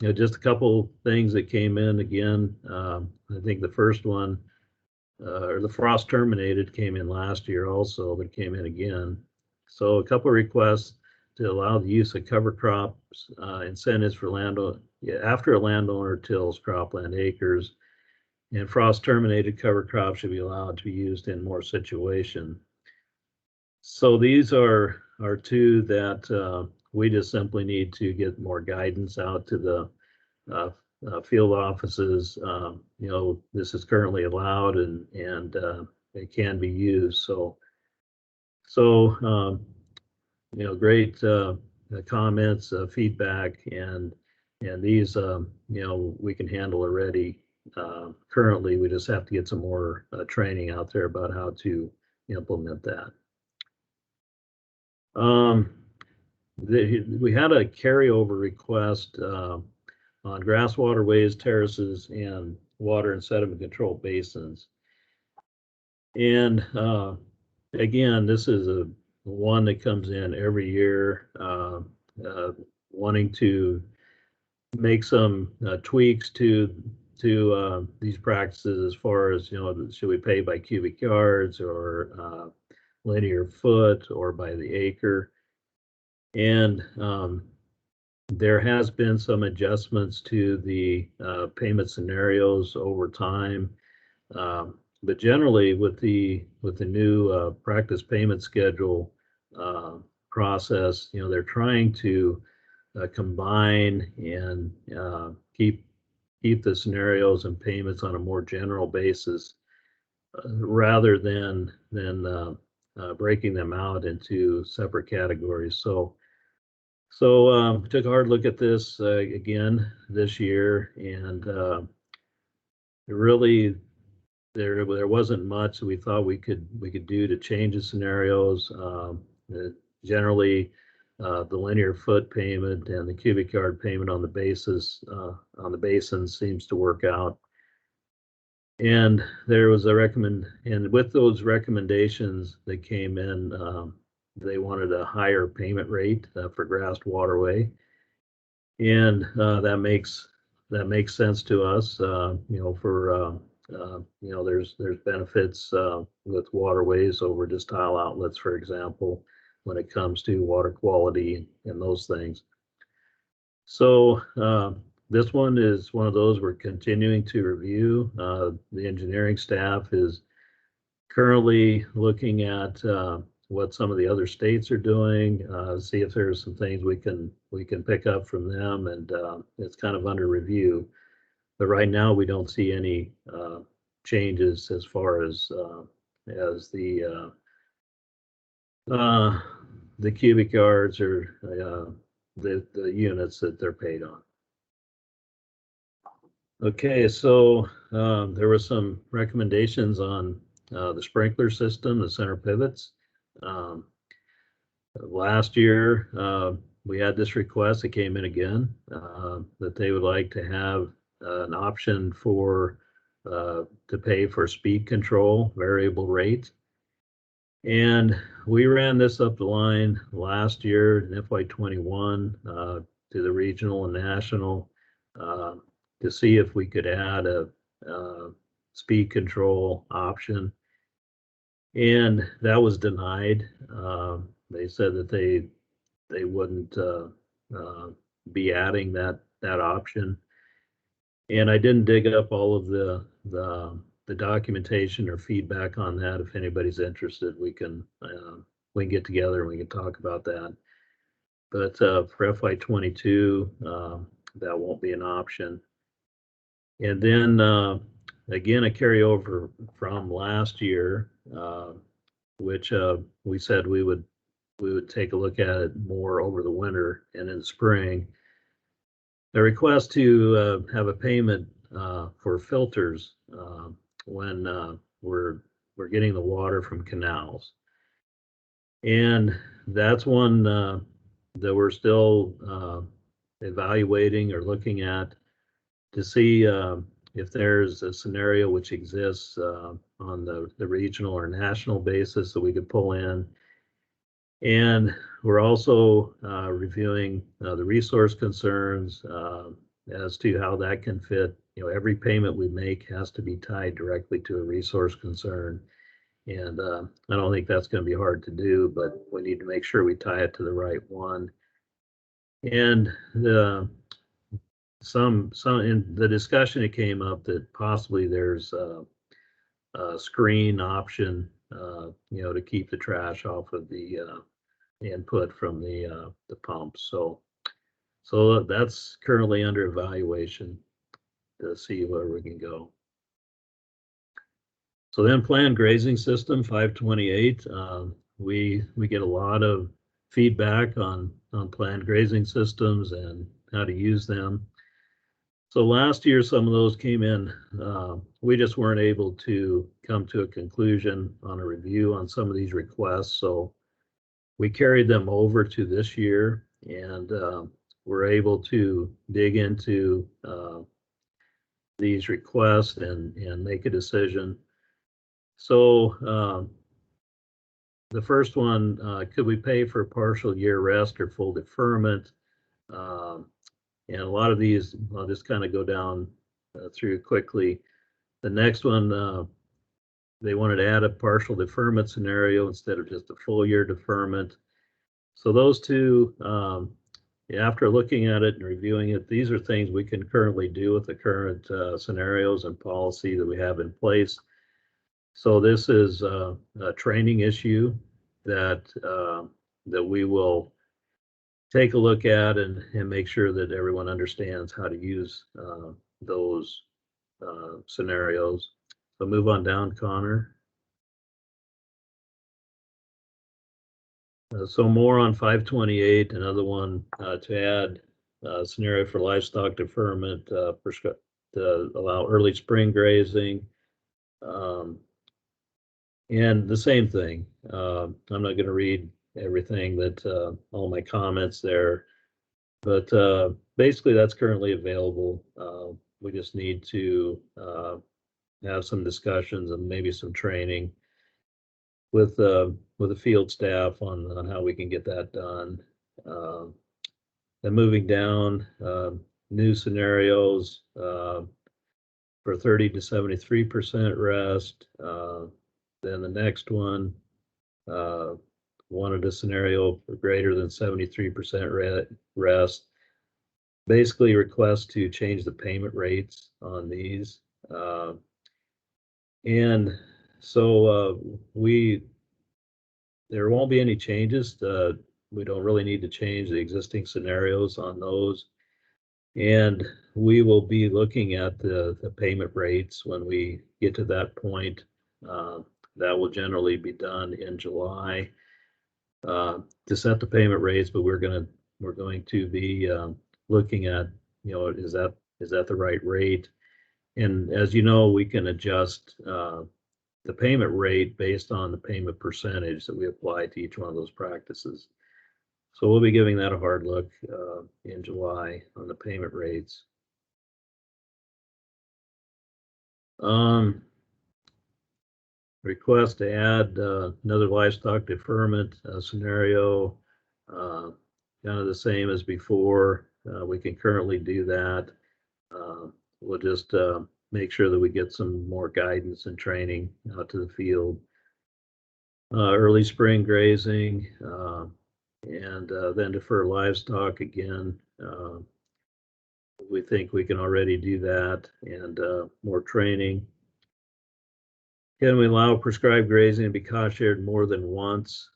just a couple things that came in again. I think the first one, or the frost terminated, came in last year also, but it came in again. So a couple of requests to allow the use of cover crops incentives for after a landowner tills cropland acres, and frost terminated cover crops should be allowed to be used in more situations. So these are two that we just simply need to get more guidance out to the field offices. This is currently allowed and it can be used. So great comments, feedback, and these we can handle already. Currently, we just have to get some more training out there about how to implement that. We had a carryover request on grass waterways, terraces, and water and sediment control basins. And again, this is one that comes in every year, wanting to make some tweaks to these practices as far as, should we pay by cubic yards or linear foot or by the acre? And there has been some adjustments to the payment scenarios over time. But generally with the new practice payment schedule process, they're trying to combine and keep the scenarios and payments on a more general basis rather than breaking them out into separate categories. So took a hard look at this again this year, and really there wasn't much we thought we could do to change the scenarios. Generally, the linear foot payment and the cubic yard payment on the basin seems to work out. And there was and with those recommendations that came in, they wanted a higher payment rate for grassed waterway, and that makes sense to us. There's benefits with waterways over just tile outlets, for example, when it comes to water quality and those things. So this one is one of those we're continuing to review. The engineering staff is currently looking at what some of the other states are doing, see if there's some things we can pick up from them, and it's kind of under review. But right now we don't see any changes as far as the cubic yards or the units that they're paid on. Okay, so there were some recommendations on the sprinkler system, the center pivots. Last year, we had this request. It came in again that they would like to have an option for to pay for speed control, variable rate. And we ran this up the line last year in FY21 to the regional and national to see if we could add a speed control option. And that was denied. They said that they wouldn't be adding that option. And I didn't dig up all of the documentation or feedback on that. If anybody's interested, we can get together and we can talk about that. But for FY22, that won't be an option. And then again, a carryover from last year, which we said we would take a look at it more over the winter and in the spring. The request to have a payment for filters when we're getting the water from canals, and that's one that we're still evaluating or looking at to see if there's a scenario which exists on the regional or national basis that we could pull in. And we're also reviewing the resource concerns as to how that can fit. Every payment we make has to be tied directly to a resource concern. And I don't think that's going to be hard to do, but we need to make sure we tie it to the right one. And some in the discussion, it came up that possibly there's a screen option, to keep the trash off of the input from the pumps. So that's currently under evaluation to see where we can go. So then planned grazing system 528, we get a lot of feedback on planned grazing systems and how to use them. So last year, some of those came in. We just weren't able to come to a conclusion on a review on some of these requests. So we carried them over to this year, and we're able to dig into these requests and make a decision. So the first one, could we pay for partial year rest or full deferment? And a lot of these, I'll just kind of go down through quickly. The next one, they wanted to add a partial deferment scenario instead of just a full year deferment. So those two, after looking at it and reviewing it, these are things we can currently do with the current scenarios and policy that we have in place. So this is a training issue that that we will take a look at and make sure that everyone understands how to use those scenarios. So move on down, Connor. So more on 528, another one to add a scenario for livestock deferment to allow early spring grazing. And the same thing. I'm not going to read everything that all my comments there, but basically that's currently available. We just need to have some discussions and maybe some training with the field staff on how we can get that done. Then moving down, new scenarios for 30 to 73% rest. Then the next one wanted a scenario for greater than 73% rest. Basically request to change the payment rates on these. And so there won't be any changes. We don't really need to change the existing scenarios on those. And we will be looking at the payment rates when we get to that point. That will generally be done in July to set the payment rates, but we're going to be looking at, is that the right rate? And as you know, we can adjust the payment rate based on the payment percentage that we apply to each one of those practices. So we'll be giving that a hard look in July on the payment rates. Request to add another livestock deferment scenario, kind of the same as before. We can currently do that. We'll just make sure that we get some more guidance and training out to the field. Early spring grazing, and then defer livestock again. We think we can already do that, and more training. Can we allow prescribed grazing to be cost shared more than once?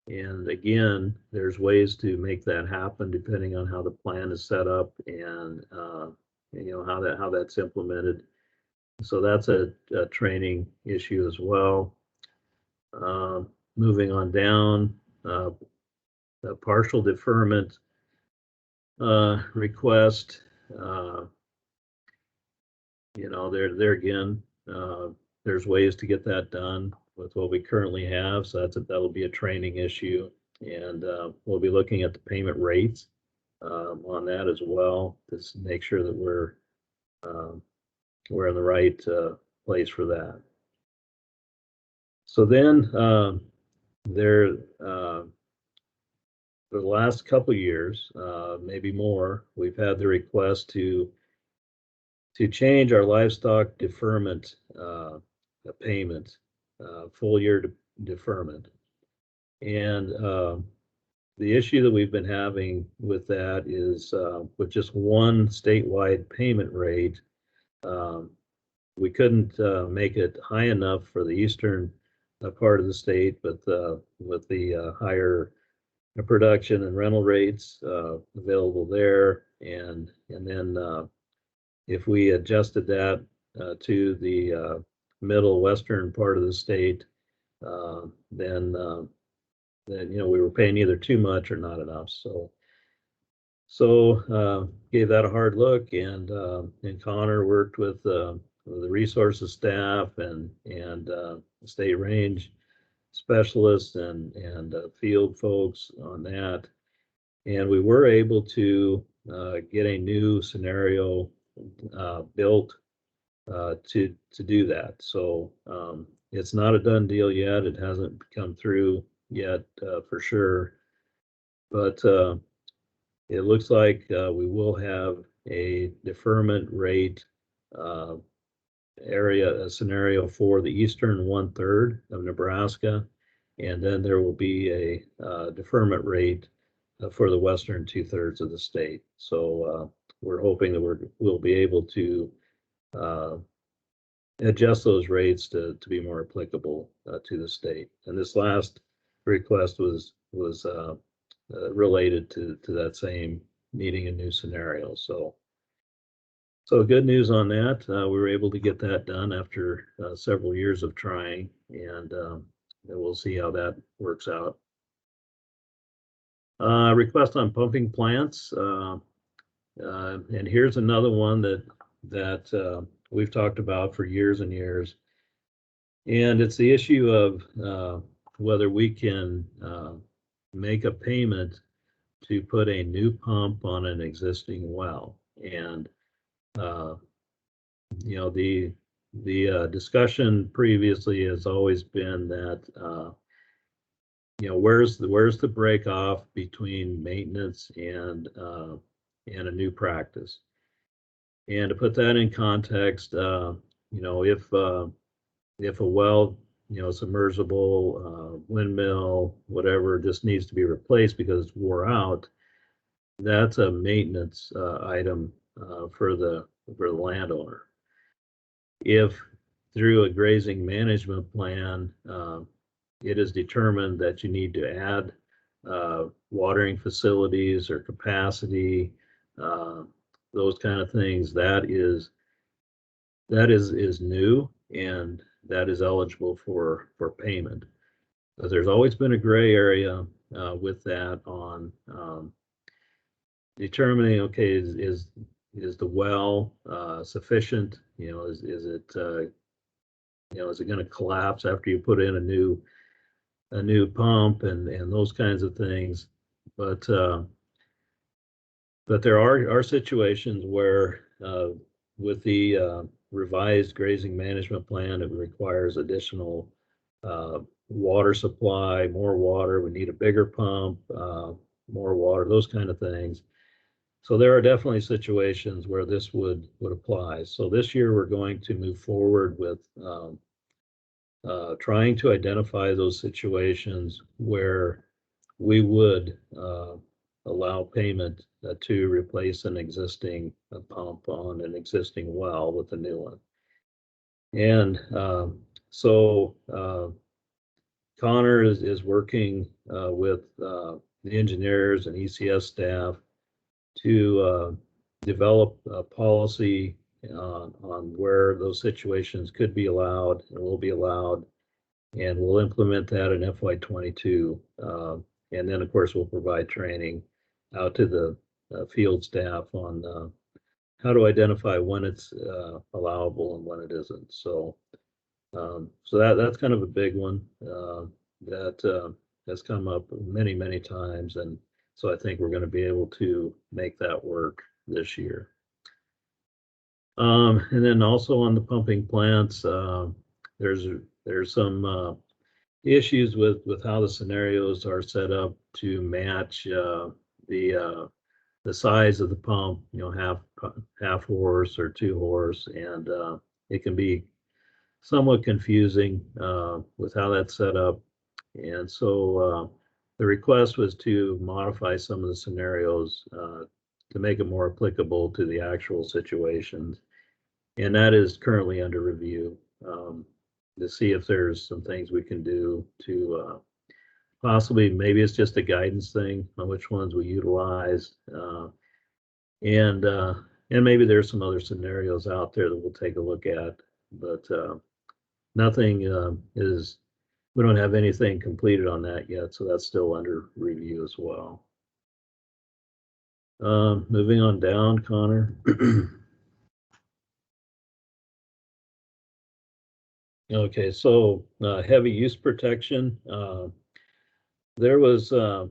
And again, there's ways to make that happen depending on how the plan is set up and how that's implemented. So that's a training issue as well. Moving on down, a partial deferment request. There again, there's ways to get that done with what we currently have. So that'll be a training issue, and we'll be looking at the payment rates on that as well to make sure that we're in the right place for that. So then for the last couple of years, maybe more, we've had the request to change our livestock deferment payment, full year deferment. And the issue that we've been having with that is with just one statewide payment rate, we couldn't make it high enough for the eastern part of the state, but with the higher production and rental rates available there, and then if we adjusted that to the middle western part of the state, then we were paying either too much or not enough. So gave that a hard look, and Connor worked with the resources staff and state range specialists and field folks on that, and we were able to get a new scenario built to do that. So It's not a done deal yet. It hasn't come through yet for sure, but it looks like we will have a deferment rate area scenario for the eastern 1/3 of Nebraska, and then there will be a deferment rate for the western 2/3 of the state. So we're hoping that we'll be able to adjust those rates to be more applicable to the state. And this last request was related to that same needing a new scenario. So good news on that. We were able to get that done after several years of trying, and we'll see how that works out. Request on pumping plants, and here's another one that we've talked about for years and years, and it's the issue of whether we can make a payment to put a new pump on an existing well. And you know, the discussion previously has always been that you know, where's the break off between maintenance and a new practice. And to put that in context, you know, if a well, you know, submersible, windmill, whatever, just needs to be replaced because it's wore out, that's a maintenance item for the landowner. If through a grazing management plan, it is determined that you need to add watering facilities or capacity, those kind of things, that is new, and that is eligible for payment. But there's always been a gray area with that on determining, okay, is the well sufficient? You know, is it you know, is it going to collapse after you put in a new pump and those kinds of things? But there are situations where with the revised grazing management plan, it requires additional water supply, more water. We need a bigger pump, more water, those kind of things. So there are definitely situations where this would apply. So this year we're going to move forward with trying to identify those situations where we would allow payment to replace an existing pump on an existing well with a new one. And so Connor is working with the engineers and ECS staff to develop a policy on where those situations could be allowed and will be allowed, and we'll implement that in FY22. And then, of course, we'll provide training out to the field staff on how to identify when it's allowable and when it isn't. So, that's kind of a big one that has come up many times, and so I think we're going to be able to make that work this year. And then also on the pumping plants, there's some issues with how the scenarios are set up to match the size of the pump, you know, half horse or 2 horse, and it can be somewhat confusing with how that's set up. And so the request was to modify some of the scenarios to make it more applicable to the actual situations. And that is currently under review to see if there's some things we can do to possibly, maybe it's just a guidance thing on which ones we utilize. And maybe there's some other scenarios out there that we'll take a look at, but nothing we don't have anything completed on that yet, so that's still under review as well. Moving on down, Connor. Okay, so heavy use protection. There was a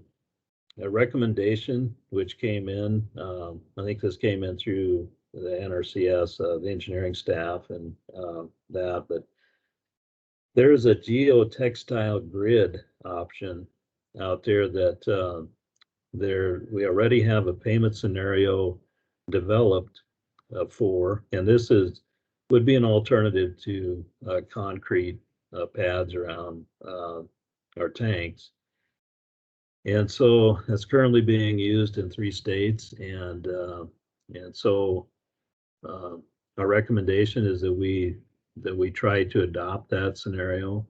recommendation which came in. I think this came in through the NRCS, the engineering staff, and that. But There is a geotextile grid option out there that we already have a payment scenario developed for, and this would be an alternative to concrete pads around our tanks. And so it's currently being used in 3 states, and so our recommendation is that we try to adopt that scenario.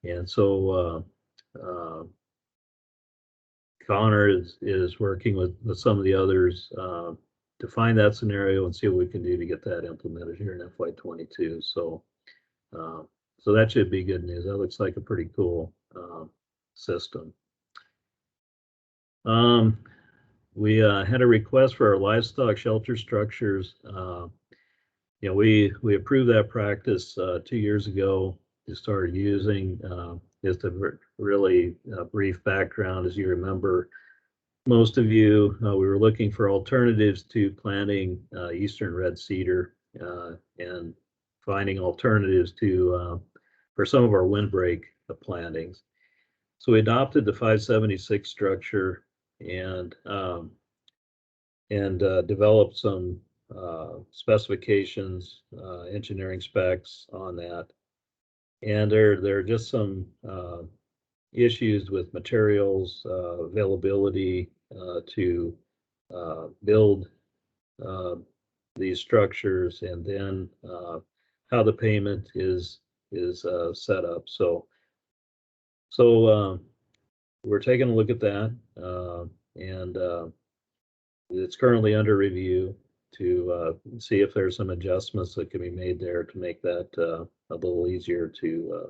And so Connor is working with some of the others to find that scenario and see what we can do to get that implemented here in FY22. So so that should be good news. That looks like a pretty cool system. We had a request for our livestock shelter structures. You know, we approved that practice 2 years ago to start using. Just a really brief background, as you remember, most of you, we were looking for alternatives to planting eastern red cedar and finding alternatives to for some of our windbreak plantings. So we adopted the 576 structure and developed some specifications, engineering specs on that. And there are just some issues with materials, availability to build these structures, and then how the payment is set up. So we're taking a look at that, and it's currently under review to see if there's some adjustments that can be made there to make that a little easier to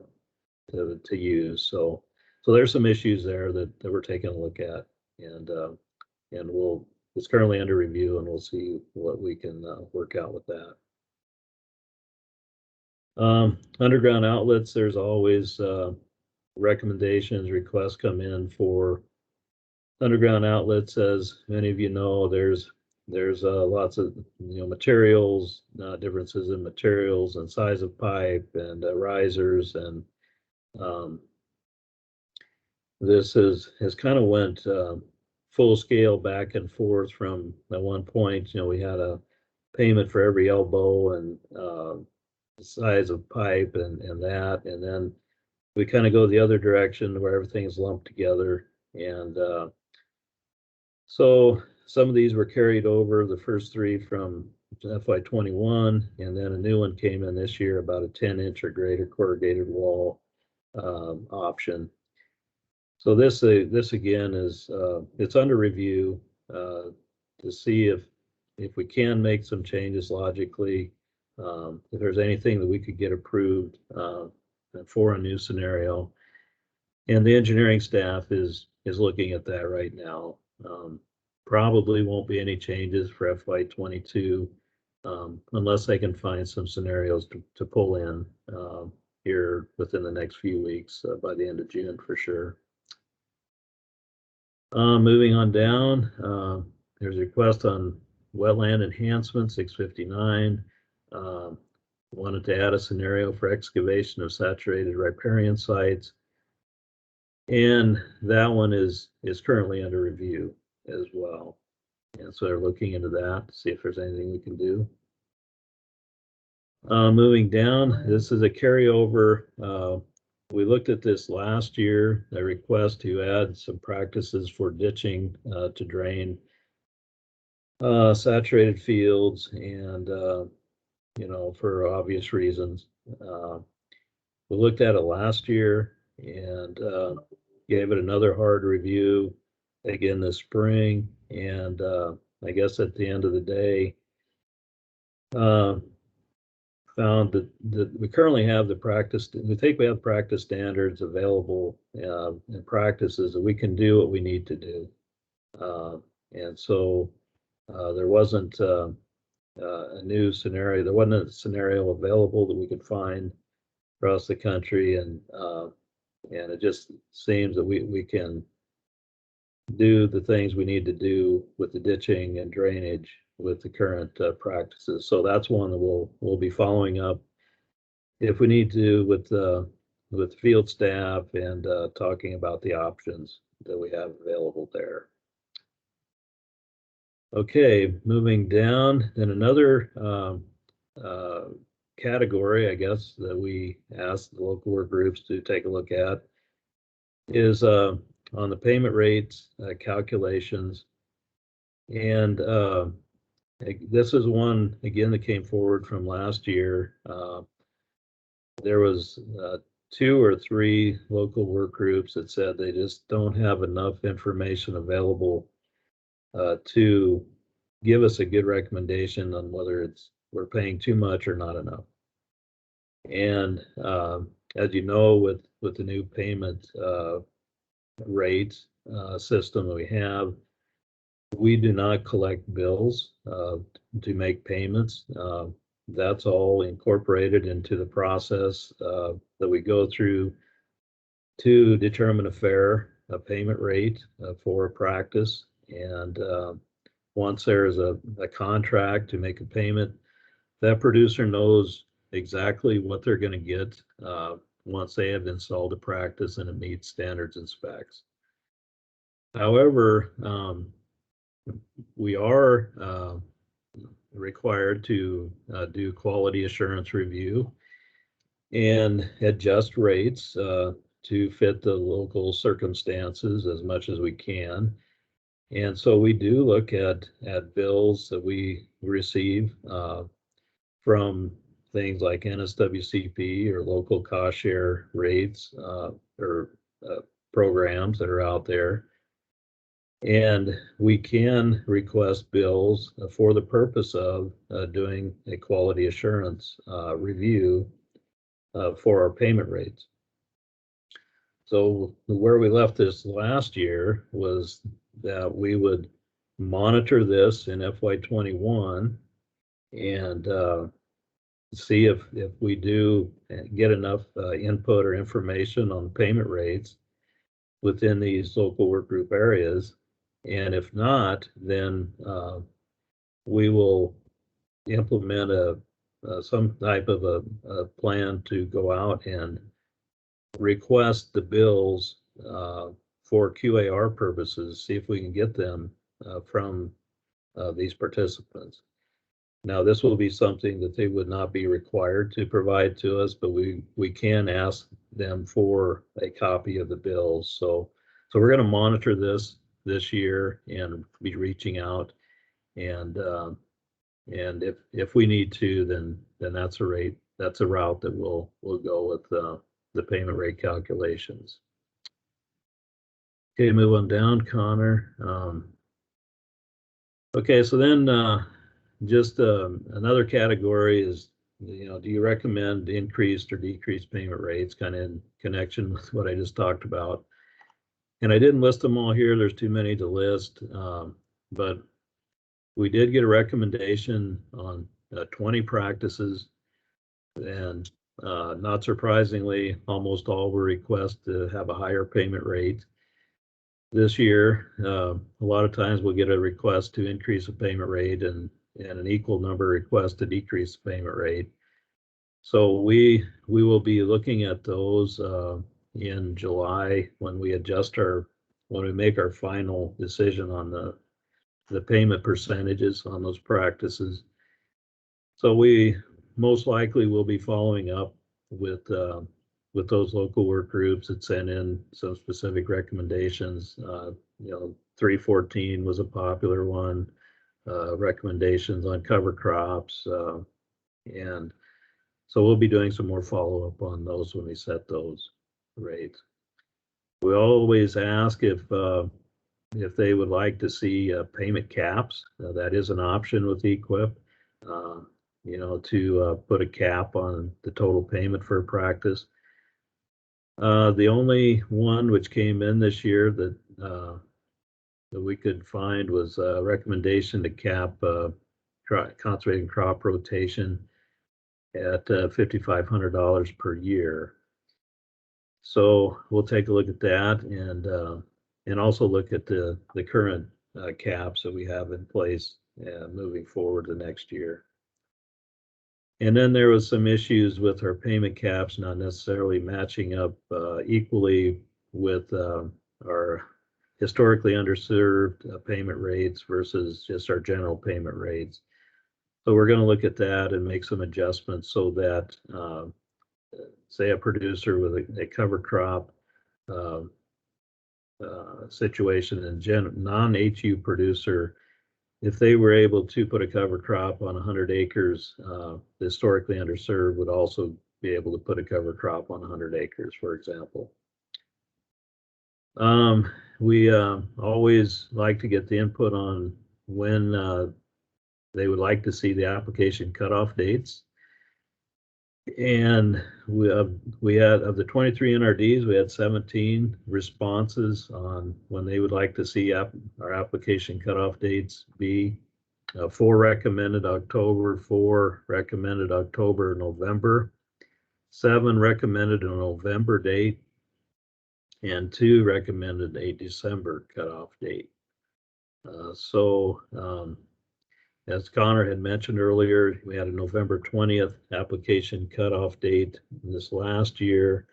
use. So there's some issues there that we're taking a look at, and it's currently under review, and we'll see what we can work out with that. Underground outlets, there's always recommendations, requests come in for underground outlets. As many of you know, there's lots of materials, differences in materials and size of pipe and risers, and this has kind of went full scale back and forth. From at one point, we had a payment for every elbow and the size of pipe and that, and then we kind of go the other direction where everything's lumped together. And so some of these were carried over, the first 3 from FY21, and then a new one came in this year, about a 10-inch or greater corrugated wall option. So this again is it's under review to see if we can make some changes logically, if there's anything that we could get approved for a new scenario. And the engineering staff is looking at that right now. Probably won't be any changes for FY22 unless they can find some scenarios to pull in here within the next few weeks, by the end of June for sure. Moving on down, there's a request on wetland enhancement 659. Wanted to add a scenario for excavation of saturated riparian sites, and that one is currently under review as well. And so they're looking into that to see if there's anything we can do. Moving down, this is a carryover. We looked at this last year, a request to add some practices for ditching to drain saturated fields, and for obvious reasons. We looked at it last year and gave it another hard review again this spring, and I guess at the end of the day, found that we currently have the practice. We think we have practice standards available and practices that we can do what we need to do, and so there wasn't a new scenario. There wasn't a scenario available that we could find across the country, and it just seems that we can do the things we need to do with the ditching and drainage with the current practices. So that's one that we'll be following up if we need to with the with field staff and talking about the options that we have available there. Okay, moving down, and another category, I guess, that we asked the local work groups to take a look at is on the payment rates calculations. And this is one, again, that came forward from last year. There was 2 or 3 local work groups that said they just don't have enough information available to give us a good recommendation on whether we're paying too much or not enough. And as you know, with the new payment rate system that we have, we do not collect bills to make payments. That's all incorporated into the process that we go through to determine a fair payment rate for a practice. And once there is a contract to make a payment, that producer knows exactly what they're going to get once they have installed a practice and it meets standards and specs. However, we are required to do quality assurance review and adjust rates to fit the local circumstances as much as we can. And so we do look at bills that we receive from things like NSWCP or local cost share rates or programs that are out there. And we can request bills for the purpose of doing a quality assurance review for our payment rates. So where we left this last year was that we would monitor this in FY21 and see if we do get enough input or information on payment rates within these local work group areas. And if not, then we will implement some type of a plan to go out and request the bills for QAR purposes, see if we can get them from these participants. Now, this will be something that they would not be required to provide to us, but we can ask them for a copy of the bills. So we're going to monitor this year and be reaching out, and if we need to, then that's a route that we'll go with the payment rate calculations. Okay, move on down, Connor. Okay, so then just another category is, do you recommend increased or decreased payment rates, kind of in connection with what I just talked about? And I didn't list them all here. There's too many to list, but we did get a recommendation on 20 practices, and not surprisingly, almost all were requests to have a higher payment rate. This year, a lot of times we'll get a request to increase the payment rate and an equal number of requests to decrease the payment rate. So we will be looking at those in July when we make our final decision on the payment percentages on those practices. So we most likely will be following up with those local work groups that sent in some specific recommendations. 314 was a popular one. Recommendations on cover crops, and so we'll be doing some more follow-up on those when we set those rates. We always ask if they would like to see payment caps. That is an option with EQIP, to put a cap on the total payment for a practice. The only one which came in this year that we could find was a recommendation to cap conservation crop rotation at $5,500 per year. So we'll take a look at that and also look at the current caps that we have in place moving forward the next year. And then there was some issues with our payment caps not necessarily matching up equally with our historically underserved payment rates versus just our general payment rates. So we're going to look at that and make some adjustments so that, say, a producer with a cover crop situation and non-HU producer, if they were able to put a cover crop on 100 acres, historically underserved would also be able to put a cover crop on 100 acres, for example. We always like to get the input on when they would like to see the application cutoff dates. And we had, of the 23 NRDs, we had 17 responses on when they would like to see our application cutoff dates be. 4 recommended October, 4 recommended October, November, 7 recommended a November date, and 2 recommended a December cutoff date. As Connor had mentioned earlier, we had a November 20th application cutoff date this last year,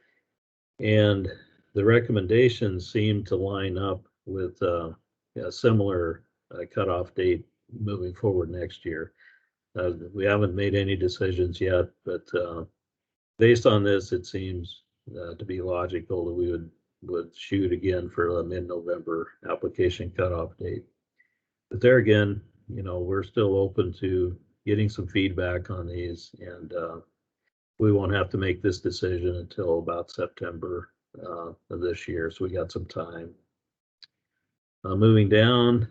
and the recommendations seem to line up with a similar cutoff date moving forward next year. We haven't made any decisions yet, but based on this, it seems to be logical that we would shoot again for a mid-November application cutoff date. But there again, we're still open to getting some feedback on these, and we won't have to make this decision until about September of this year, so we got some time. Moving down,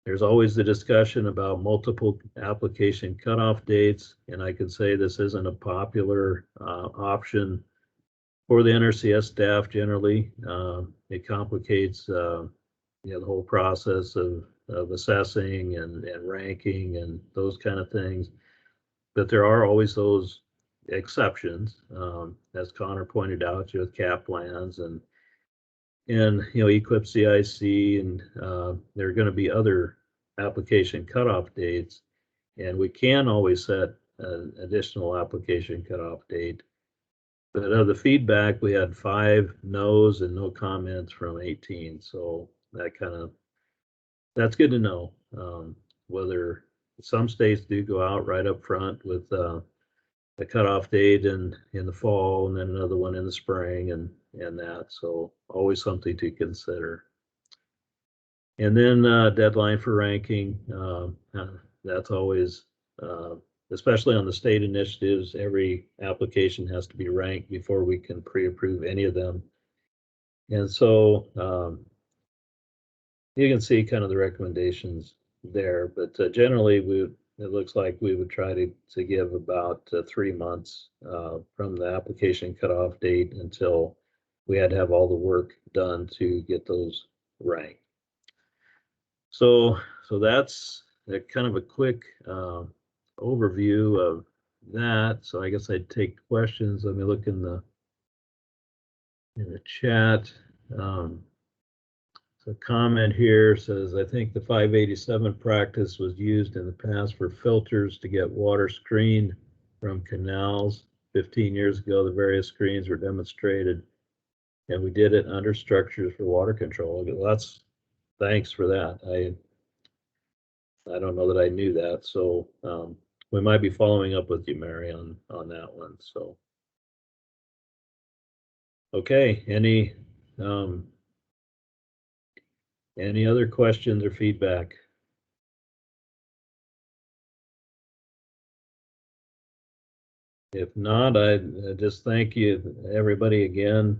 there's always the discussion about multiple application cutoff dates, and I can say this isn't a popular option for the NRCS staff generally. It complicates the whole process of assessing and ranking and those kind of things. But there are always those exceptions, as Connor pointed out, with cap plans and EQIP CIC, and there are going to be other application cutoff dates, and we can always set an additional application cutoff date. But of the feedback, we had 5 no's and no comments from 18, so that's good to know. Whether some states do go out right up front with a cutoff date in the fall and then another one in the spring and that, so always something to consider. And then deadline for ranking, that's always, especially on the state initiatives, every application has to be ranked before we can pre-approve any of them. And so you can see kind of the recommendations there, but generally it looks like we would try to give about 3 months from the application cutoff date until we had to have all the work done to get those ranked. So that's kind of a quick overview of that. So I guess I'd take questions. Let me look in the chat. A comment here says, I think the 587 practice was used in the past for filters to get water screened from canals. 15 years ago, the various screens were demonstrated, and we did it under structures for water control. Thanks for that. I don't know that I knew that, so we might be following up with you, Mary, on that one. So, okay, any other questions or feedback? If not, I just thank you, everybody, again,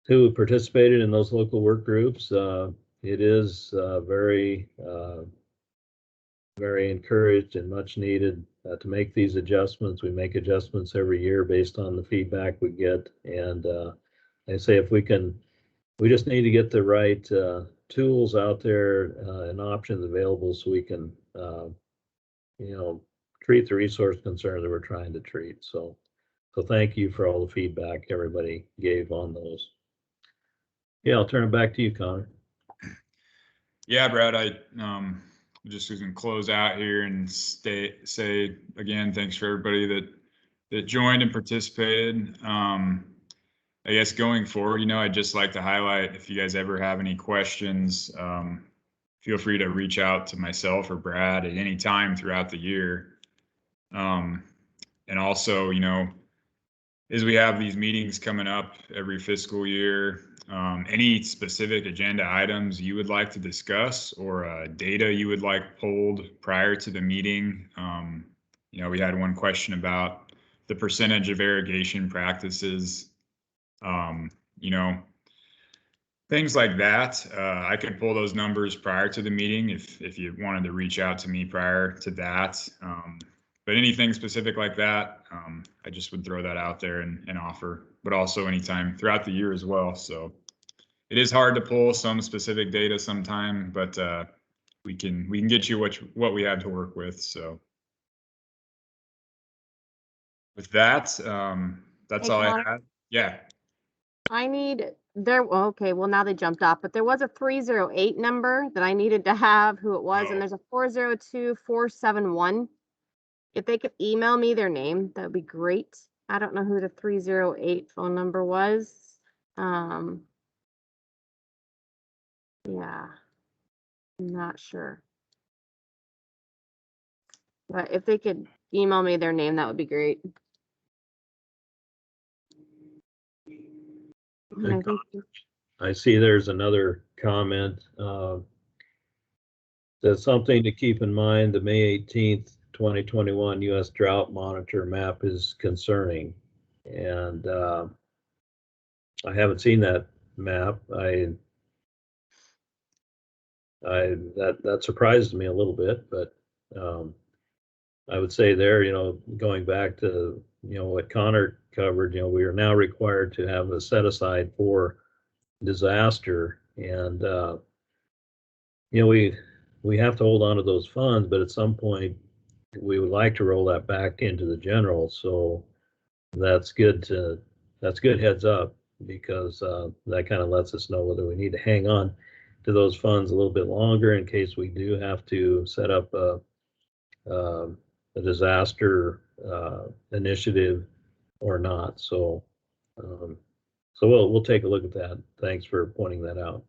who participated in those local work groups. It is very encouraged and much needed to make these adjustments. We make adjustments every year based on the feedback we get, and I say if we just need to get the right tools out there and options available so we can, treat the resource concern that we're trying to treat. So thank you for all the feedback everybody gave on those. Yeah, I'll turn it back to you, Connor. Yeah, Brad, just going to close out here and say again, thanks for everybody that joined and participated. I guess going forward, I'd just like to highlight, if you guys ever have any questions, feel free to reach out to myself or Brad at any time throughout the year. And also, as we have these meetings coming up every fiscal year, any specific agenda items you would like to discuss or data you would like pulled prior to the meeting. We had one question about the percentage of irrigation practices. Things like that. I could pull those numbers prior to the meeting if you wanted to reach out to me prior to that. But anything specific like that, I just would throw that out there and offer, but also anytime throughout the year as well. So it is hard to pull some specific data sometime, but we can get you what we have to work with. So with that, that's all I had. Yeah. I need okay, well now they jumped off, but there was a 308 number that I needed to have who it was, and there's a 402-471. If they could email me their name, that would be great. I don't know who the 308 phone number was. Yeah, I'm not sure. But if they could email me their name, that would be great. I see there's another comment. That's something to keep in mind. The May 18th, 2021 U.S. Drought Monitor map is concerning. And I haven't seen that map. That surprised me a little bit, but I would say there, going back to, what Connor covered, we are now required to have a set aside for disaster. And, we have to hold on to those funds, but at some point we would like to roll that back into the general. So that's good heads up, because that kind of lets us know whether we need to hang on to those funds a little bit longer in case we do have to set up a disaster initiative or not. So we'll take a look at that. Thanks for pointing that out.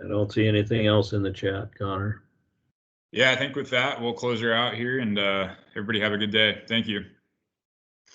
I don't see anything else in the chat, Connor. Yeah, I think with that, we'll close her out here, and everybody have a good day. Thank you.